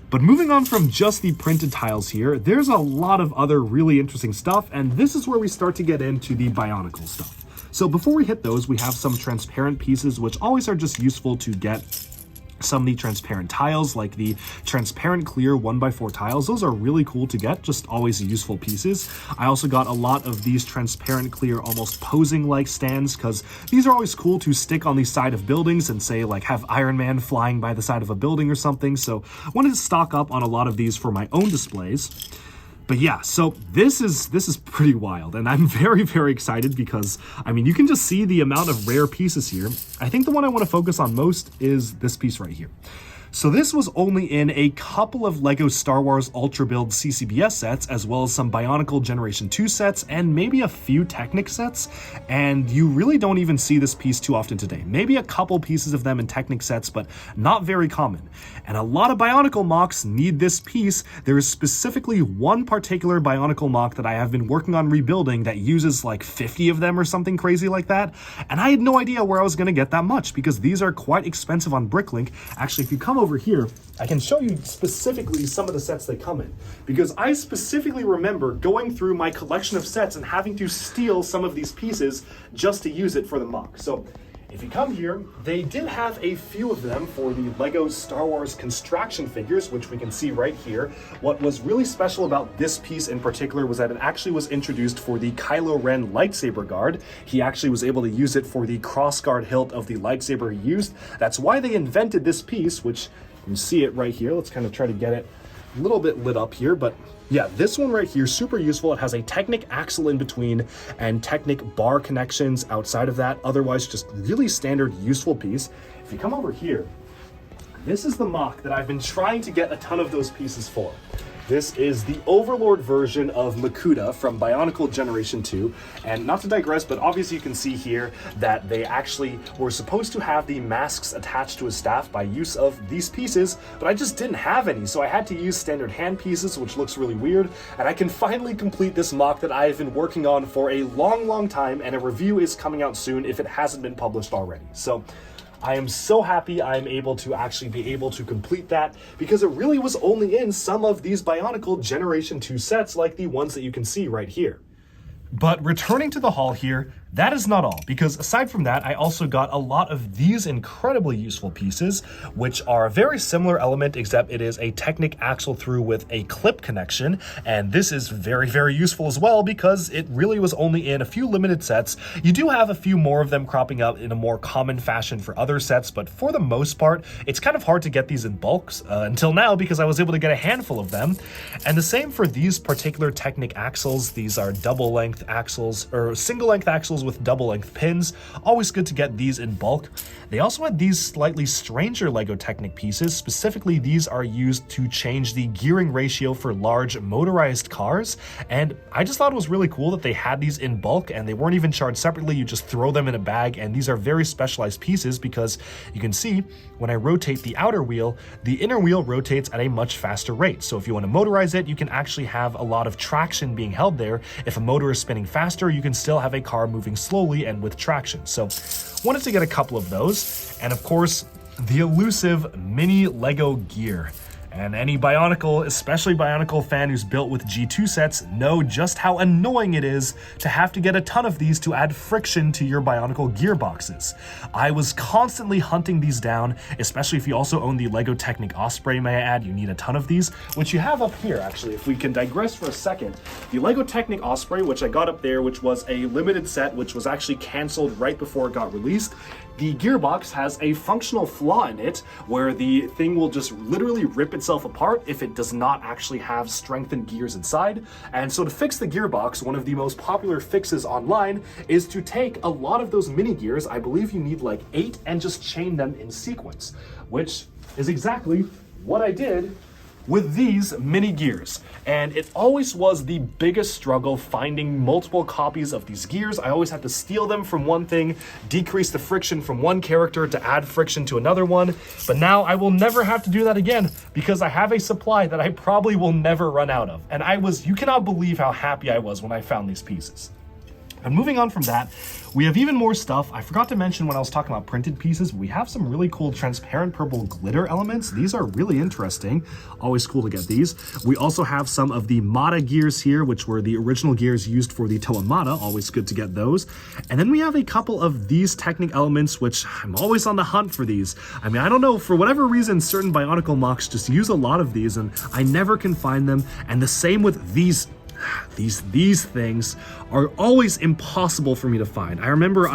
But moving on from just the printed tiles here, there's a lot of other really interesting stuff, and this is where we start to get into the Bionicle stuff. So before we hit those, we have some transparent pieces, which always are just useful to get. Some of the transparent tiles, like the transparent clear 1x4 tiles, those are really cool to get, just always useful pieces. I also got a lot of these transparent clear, almost posing like stands, because these are always cool to stick on the side of buildings and say like have Iron Man flying by the side of a building or something. So I wanted to stock up on a lot of these for my own displays. But yeah, so this is pretty wild, and I'm very, very excited because, I mean, you can just see the amount of rare pieces here. I think the one I want to focus on most is this piece right here. So this was only in a couple of Lego Star Wars Ultra Build CCBS sets, as well as some Bionicle Generation 2 sets, and maybe a few Technic sets, and you really don't even see this piece too often today. Maybe a couple pieces of them in Technic sets, but not very common. And a lot of Bionicle MOCs need this piece. There is specifically one particular Bionicle MOC that I have been working on rebuilding that uses like 50 of them or something crazy like that, and I had no idea where I was going to get that much, because these are quite expensive on Bricklink. Actually, if you come over here, I can show you specifically some of the sets they come in, because I specifically remember going through my collection of sets and having to steal some of these pieces just to use it for the MOC. So if you come here, they did have a few of them for the Lego Star Wars construction figures, which we can see right here. What was really special about this piece in particular was that it actually was introduced for the Kylo Ren lightsaber guard. He actually was able to use it for the crossguard hilt of the lightsaber he used. That's why they invented this piece, which you can see it right here. Let's kind of try to get it a little bit lit up here, but yeah, this one right here, super useful. It has a Technic axle in between and Technic bar connections outside of that. Otherwise, just really standard, useful piece. If you come over here, this is the MOC that I've been trying to get a ton of those pieces for. This is the Overlord version of Makuta from Bionicle Generation 2. And not to digress, but obviously you can see here that they actually were supposed to have the masks attached to his staff by use of these pieces, but I just didn't have any, so I had to use standard hand pieces, which looks really weird. And I can finally complete this mock that I have been working on for a long time, and a review is coming out soon if it hasn't been published already. So I am so happy I'm able to actually be able to complete that, because it really was only in some of these Bionicle Generation 2 sets like the ones that you can see right here. But returning to the haul here, that is not all, because aside from that, I also got a lot of these incredibly useful pieces, which are a very similar element, except it is a Technic axle through with a clip connection, and this is very useful as well, because it really was only in a few limited sets. You do have a few more of them cropping up in a more common fashion for other sets, but for the most part, it's kind of hard to get these in bulks, until now, because I was able to get a handful of them. And the same for these particular Technic axles. These are double-length axles, or single-length axles with double-length pins. Always good to get these in bulk. They also had these slightly stranger LEGO Technic pieces. Specifically, these are used to change the gearing ratio for large motorized cars, and I just thought it was really cool that they had these in bulk and they weren't even charged separately. You just throw them in a bag, and these are very specialized pieces because you can see when I rotate the outer wheel, the inner wheel rotates at a much faster rate. So if you want to motorize it, you can actually have a lot of traction being held there. If a motor is spinning faster, you can still have a car moving slowly and with traction. So wanted to get a couple of those, and of course the elusive mini Lego gear. And any Bionicle, especially Bionicle fan who's built with G2 sets, know just how annoying it is to have to get a ton of these to add friction to your Bionicle gearboxes. I was constantly hunting these down, especially if you also own the LEGO Technic Osprey, may I add. You need a ton of these, which you have up here actually. If we can digress for a second, the LEGO Technic Osprey, which I got up there, which was a limited set, which was actually canceled right before it got released. The gearbox has a functional flaw in it where the thing will just literally rip itself apart if it does not actually have strengthened gears inside. And so to fix the gearbox, one of the most popular fixes online is to take a lot of those mini gears, I believe you need like 8, and just chain them in sequence, which is exactly what I did with these mini gears. And it always was the biggest struggle finding multiple copies of these gears. I always had to steal them from one thing, decrease the friction from one character to add friction to another one. But now I will never have to do that again, because I have a supply that I probably will never run out of. And you cannot believe how happy I was when I found these pieces. And moving on from that, we have even more stuff. I forgot to mention when I was talking about printed pieces, we have some really cool transparent purple glitter elements. These are really interesting. Always cool to get these. We also have some of the Mata gears here, which were the original gears used for the Toa Mata. Always good to get those. And then we have a couple of these Technic elements, which I'm always on the hunt for these. I mean, I don't know, for whatever reason, certain Bionicle mocks just use a lot of these, and I never can find them. And the same with these things are always impossible for me to find. I remember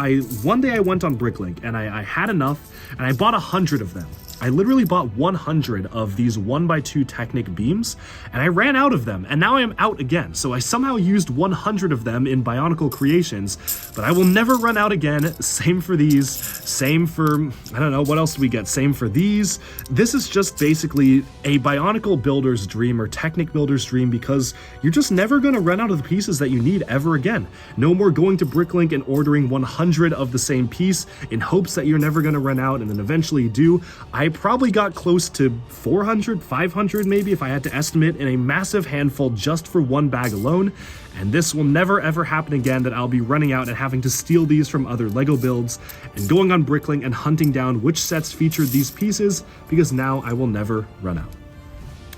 one day I went on Bricklink and I had enough, and I bought 100 of them. I literally bought 100 of these 1x2 Technic beams, and I ran out of them, and now I am out again. So I somehow used 100 of them in Bionicle creations, but I will never run out again. Same for these, same for, I don't know, what else do we get? Same for these. This is just basically a Bionicle builder's dream, or Technic builder's dream, because you're just never gonna run out of the pieces that you need ever again. No more going to Bricklink and ordering 100 of the same piece in hopes that you're never gonna run out, and then eventually you do. I probably got close to 400, 500 maybe, if I had to estimate, in a massive handful just for one bag alone. And this will never ever happen again, that I'll be running out and having to steal these from other LEGO builds and going on Bricklink and hunting down which sets featured these pieces, because now I will never run out.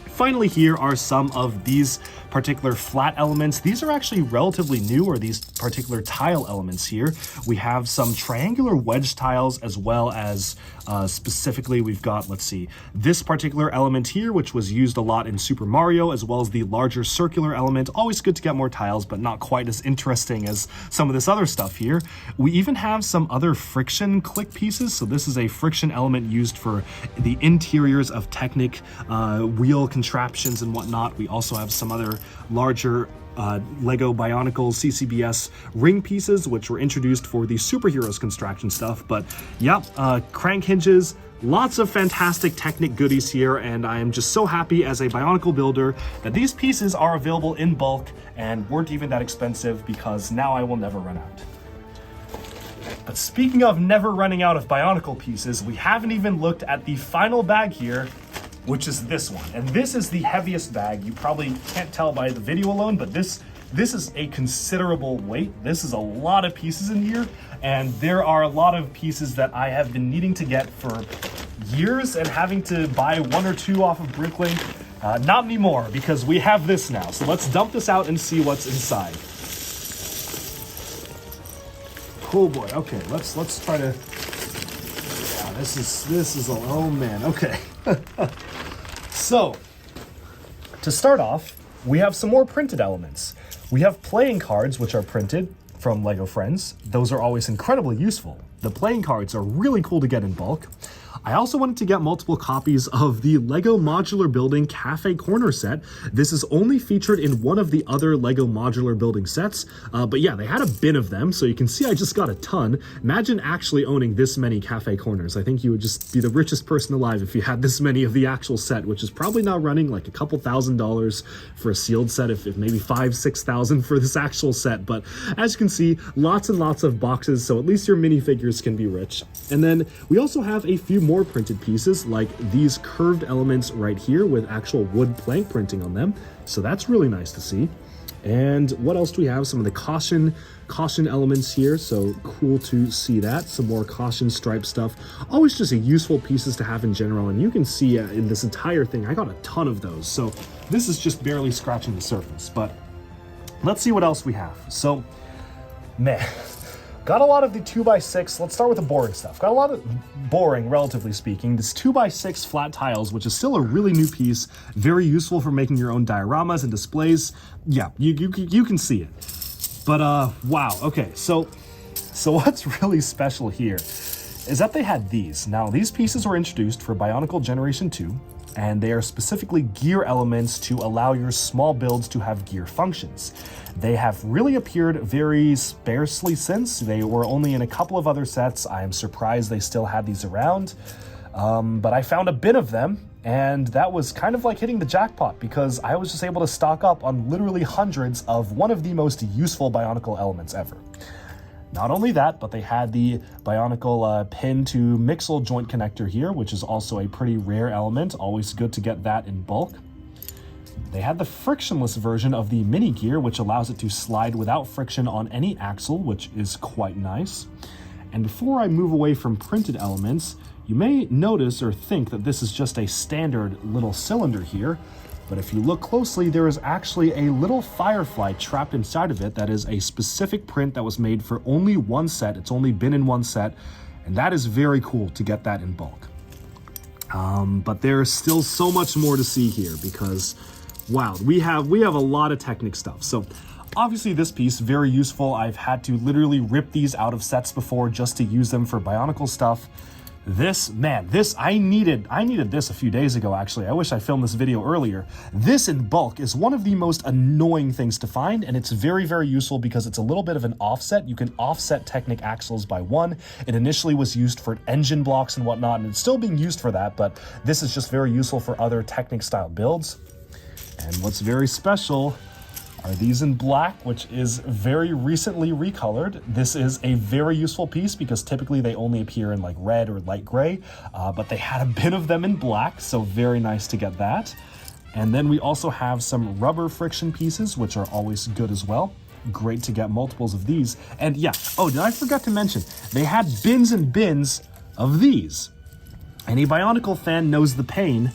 Finally, here are some of these particular flat elements. These are actually relatively new, or these particular tile elements here. We have some triangular wedge tiles, as well as specifically we've got, let's see, this particular element here, which was used a lot in Super Mario, as well as the larger circular element. Always good to get more tiles, but not quite as interesting as some of this other stuff here. We even have some other friction click pieces. So this is a friction element used for the interiors of Technic wheel contraptions and whatnot. We also have some other larger Lego Bionicle CCBS ring pieces, which were introduced for the superheroes construction stuff. But yeah, crank hinges, lots of fantastic Technic goodies here, and I am just so happy as a Bionicle builder that these pieces are available in bulk and weren't even that expensive, because now I will never run out. But speaking of never running out of Bionicle pieces, we haven't even looked at the final bag here, which is this one. And this is the heaviest bag. You probably can't tell by the video alone, but this is a considerable weight. This is a lot of pieces in here, and there are a lot of pieces that I have been needing to get for years and having to buy one or two off of Bricklink. Not anymore, because we have this now. So let's dump this out and see what's inside. Oh boy, okay, let's try to, yeah, this is, oh man, okay. So, to start off, we have some more printed elements. We have playing cards, which are printed from LEGO Friends. Those are always incredibly useful. The playing cards are really cool to get in bulk. I also wanted to get multiple copies of the LEGO Modular Building Cafe Corner set. This is only featured in one of the other LEGO Modular Building sets, but yeah, they had a bin of them, so you can see I just got a ton. Imagine actually owning this many Cafe Corners. I think you would just be the richest person alive if you had this many of the actual set, which is probably now running like a couple $1,000s for a sealed set, if maybe $5,000-6,000 for this actual set. But as you can see, lots and lots of boxes, so at least your minifigures can be rich. And then we also have a few more printed pieces, like these curved elements right here with actual wood plank printing on them, so that's really nice to see. And what else do we have? Some of the caution elements here, so cool to see that. Some more caution stripe stuff. Always just a useful pieces to have in general, and you can see in this entire thing I got a ton of those, so this is just barely scratching the surface. But let's see what else we have. So man, got a lot of the 2x6. Let's start with the boring stuff. Got a lot of boring, relatively speaking. This 2x6 flat tiles, which is still a really new piece, very useful for making your own dioramas and displays. Yeah, you can see it. But wow, okay, so what's really special here is that they had these. Now, these pieces were introduced for Bionicle Generation 2, and they are specifically gear elements to allow your small builds to have gear functions. They have really appeared very sparsely since. They were only in a couple of other sets. I am surprised they still had these around, but I found a bin of them, and that was kind of like hitting the jackpot, because I was just able to stock up on literally hundreds of one of the most useful Bionicle elements ever. Not only that, but they had the Bionicle pin to Mixel joint connector here, which is also a pretty rare element. Always good to get that in bulk. They had the frictionless version of the mini gear, which allows it to slide without friction on any axle, which is quite nice. And before I move away from printed elements, you may notice or think that this is just a standard little cylinder here, but if you look closely, there is actually a little firefly trapped inside of it that is a specific print that was made for only one set. It's only been in one set, and that is very cool to get that in bulk. But there's still so much more to see here, because wow, we have a lot of Technic stuff. So obviously this piece, very useful. I've had to literally rip these out of sets before just to use them for Bionicle stuff. This, man, I needed this a few days ago, actually. I wish I filmed this video earlier. This in bulk is one of the most annoying things to find, and it's very, very useful because it's a little bit of an offset. You can offset Technic axles by one. It initially was used for engine blocks and whatnot, and it's still being used for that, but this is just very useful for other Technic style builds. And what's very special are these in black, which is very recently recolored. This is a very useful piece because typically they only appear in like red or light gray, but they had a bit of them in black, so very nice to get that. And then we also have some rubber friction pieces, which are always good as well. Great to get multiples of these. And yeah, oh, did I forget to mention, they had bins and bins of these. Any Bionicle fan knows the pain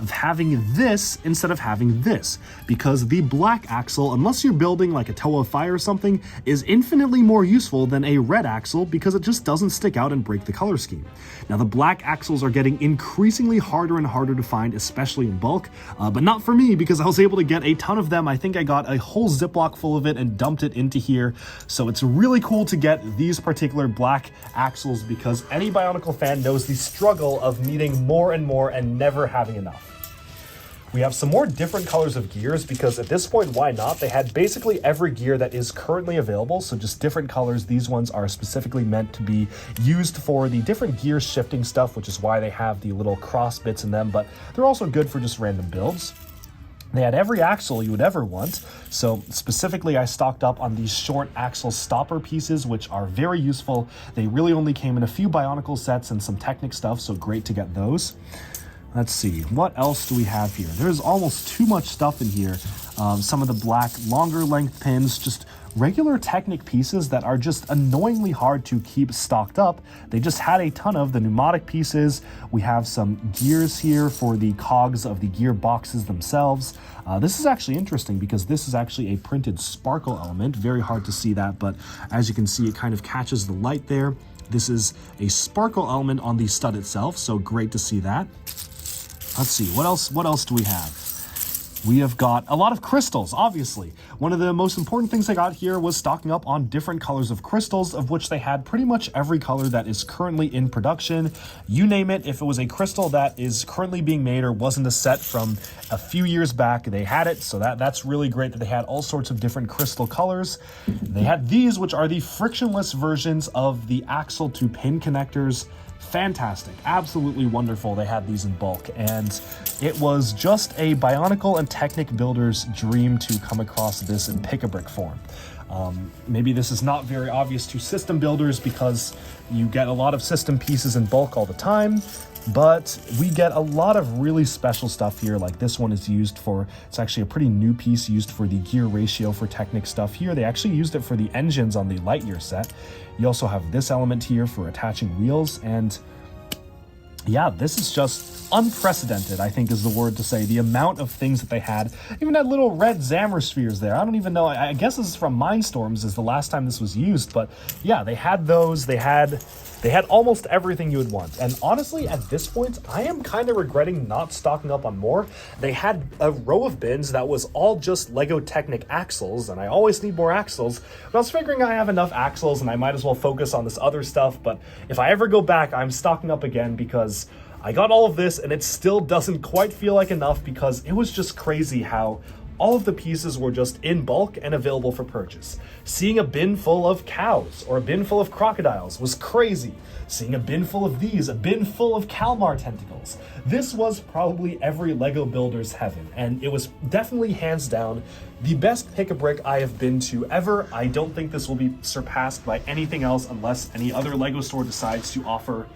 of having this instead of having this, because the black axle, unless you're building like a Toe of Fire or something, is infinitely more useful than a red axle because it just doesn't stick out and break the color scheme. Now the black axles are getting increasingly harder and harder to find, especially in bulk, but not for me because I was able to get a ton of them. I think I got a whole Ziploc full of it and dumped it into here, so it's really cool to get these particular black axles because any Bionicle fan knows the struggle of needing more and more and never having enough. We have some more different colors of gears because at this point, why not? They had basically every gear that is currently available, so just different colors. These ones are specifically meant to be used for the different gear shifting stuff, which is why they have the little cross bits in them, but they're also good for just random builds. They had every axle you would ever want. So specifically, I stocked up on these short axle stopper pieces, which are very useful. They really only came in a few Bionicle sets and some Technic stuff, so great to get those. Let's see, what else do we have here? There's almost too much stuff in here. Some of the black, longer length pins, just regular Technic pieces that are just annoyingly hard to keep stocked up. They just had a ton of the pneumatic pieces. We have some gears here for the cogs of the gear boxes themselves. This is actually interesting because this is actually a printed sparkle element. Very hard to see that, but as you can see, it kind of catches the light there. This is a sparkle element on the stud itself, so great to see that. Let's see, what else do we have? We have got a lot of crystals, obviously. One of the most important things I got here was stocking up on different colors of crystals, of which they had pretty much every color that is currently in production. You name it, if it was a crystal that is currently being made or wasn't a set from a few years back, they had it. So that's really great that they had all sorts of different crystal colors. They had these, which are the frictionless versions of the axle to pin connectors. Fantastic, absolutely wonderful. They had these in bulk, and it was just a Bionicle and Technic builder's dream to come across this in pick-a-brick form. Maybe this is not very obvious to system builders because you get a lot of system pieces in bulk all the time, but we get a lot of really special stuff here. Like this one is used for, it's actually a pretty new piece used for the gear ratio for Technic stuff here. They actually used it for the engines on the Lightyear set. You also have this element here for attaching wheels, and yeah, this is just unprecedented, I think is the word to say. The amount of things that they had. Even had little red Zammer spheres there. I don't even know. I guess this is from Mindstorms is the last time this was used, but yeah, they had those. They had almost everything you would want. And honestly, at this point, I am kind of regretting not stocking up on more. They had a row of bins that was all just Lego Technic axles, and I always need more axles. But I was figuring I have enough axles and I might as well focus on this other stuff. But if I ever go back, I'm stocking up again because I got all of this and it still doesn't quite feel like enough because it was just crazy how all of the pieces were just in bulk and available for purchase. Seeing a bin full of cows or a bin full of crocodiles was crazy. Seeing a bin full of these, a bin full of Kalmar tentacles. This was probably every Lego builder's heaven, and it was definitely hands down the best pick-a-brick I have been to ever. I don't think this will be surpassed by anything else unless any other Lego store decides to offer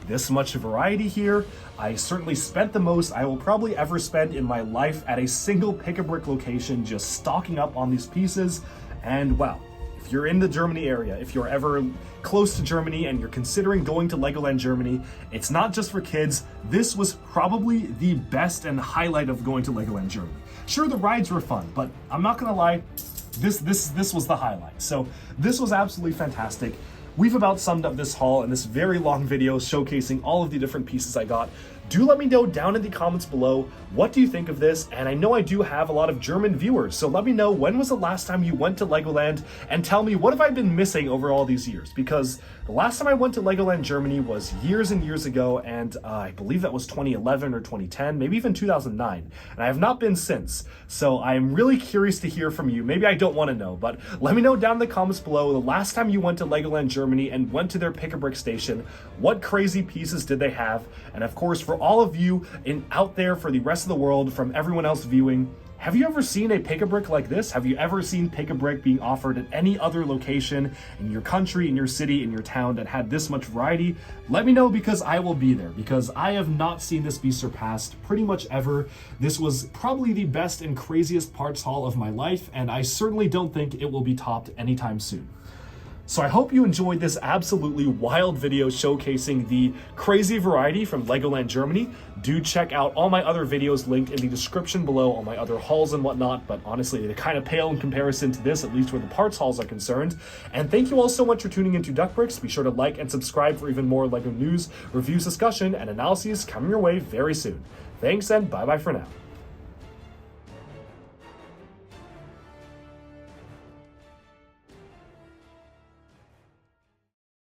this much variety here. I certainly spent the most I will probably ever spend in my life at a single pick-a-brick location just stocking up on these pieces. And well, if you're in the Germany area, if you're ever close to Germany and you're considering going to Legoland Germany, it's not just for kids. This was probably the best and highlight of going to Legoland Germany. Sure, the rides were fun, but I'm not gonna lie, this was the highlight. So this was absolutely fantastic. We've about summed up this haul in this very long video showcasing all of the different pieces I got. Do let me know down in the comments below, what do you think of this? And I know I do have a lot of German viewers, so let me know when was the last time you went to Legoland, and tell me what have I been missing over all these years, because the last time I went to Legoland Germany was years and years ago, and I believe that was 2011 or 2010, maybe even 2009, and I have not been since. So I'm really curious to hear from you. Maybe I don't want to know, but let me know down in the comments below the last time you went to Legoland Germany and went to their pick-a-brick station. What crazy pieces did they have? And of course, for all of you out there, for the rest of the world, from everyone else viewing, have you ever seen a pick-a-brick like this? Have you ever seen pick-a-brick being offered at any other location in your country, in your city, in your town that had this much variety? Let me know, because I will be there, because I have not seen this be surpassed pretty much ever. This was probably the best and craziest parts haul of my life, and I certainly don't think it will be topped anytime soon. So I hope you enjoyed this absolutely wild video showcasing the crazy variety from Legoland Germany. Do check out all my other videos linked in the description below, all my other hauls and whatnot, but honestly, they kind of pale in comparison to this, at least where the parts hauls are concerned. And thank you all so much for tuning into Duck Bricks. Be sure to like and subscribe for even more Lego news, reviews, discussion, and analyses coming your way very soon. Thanks, and bye-bye for now.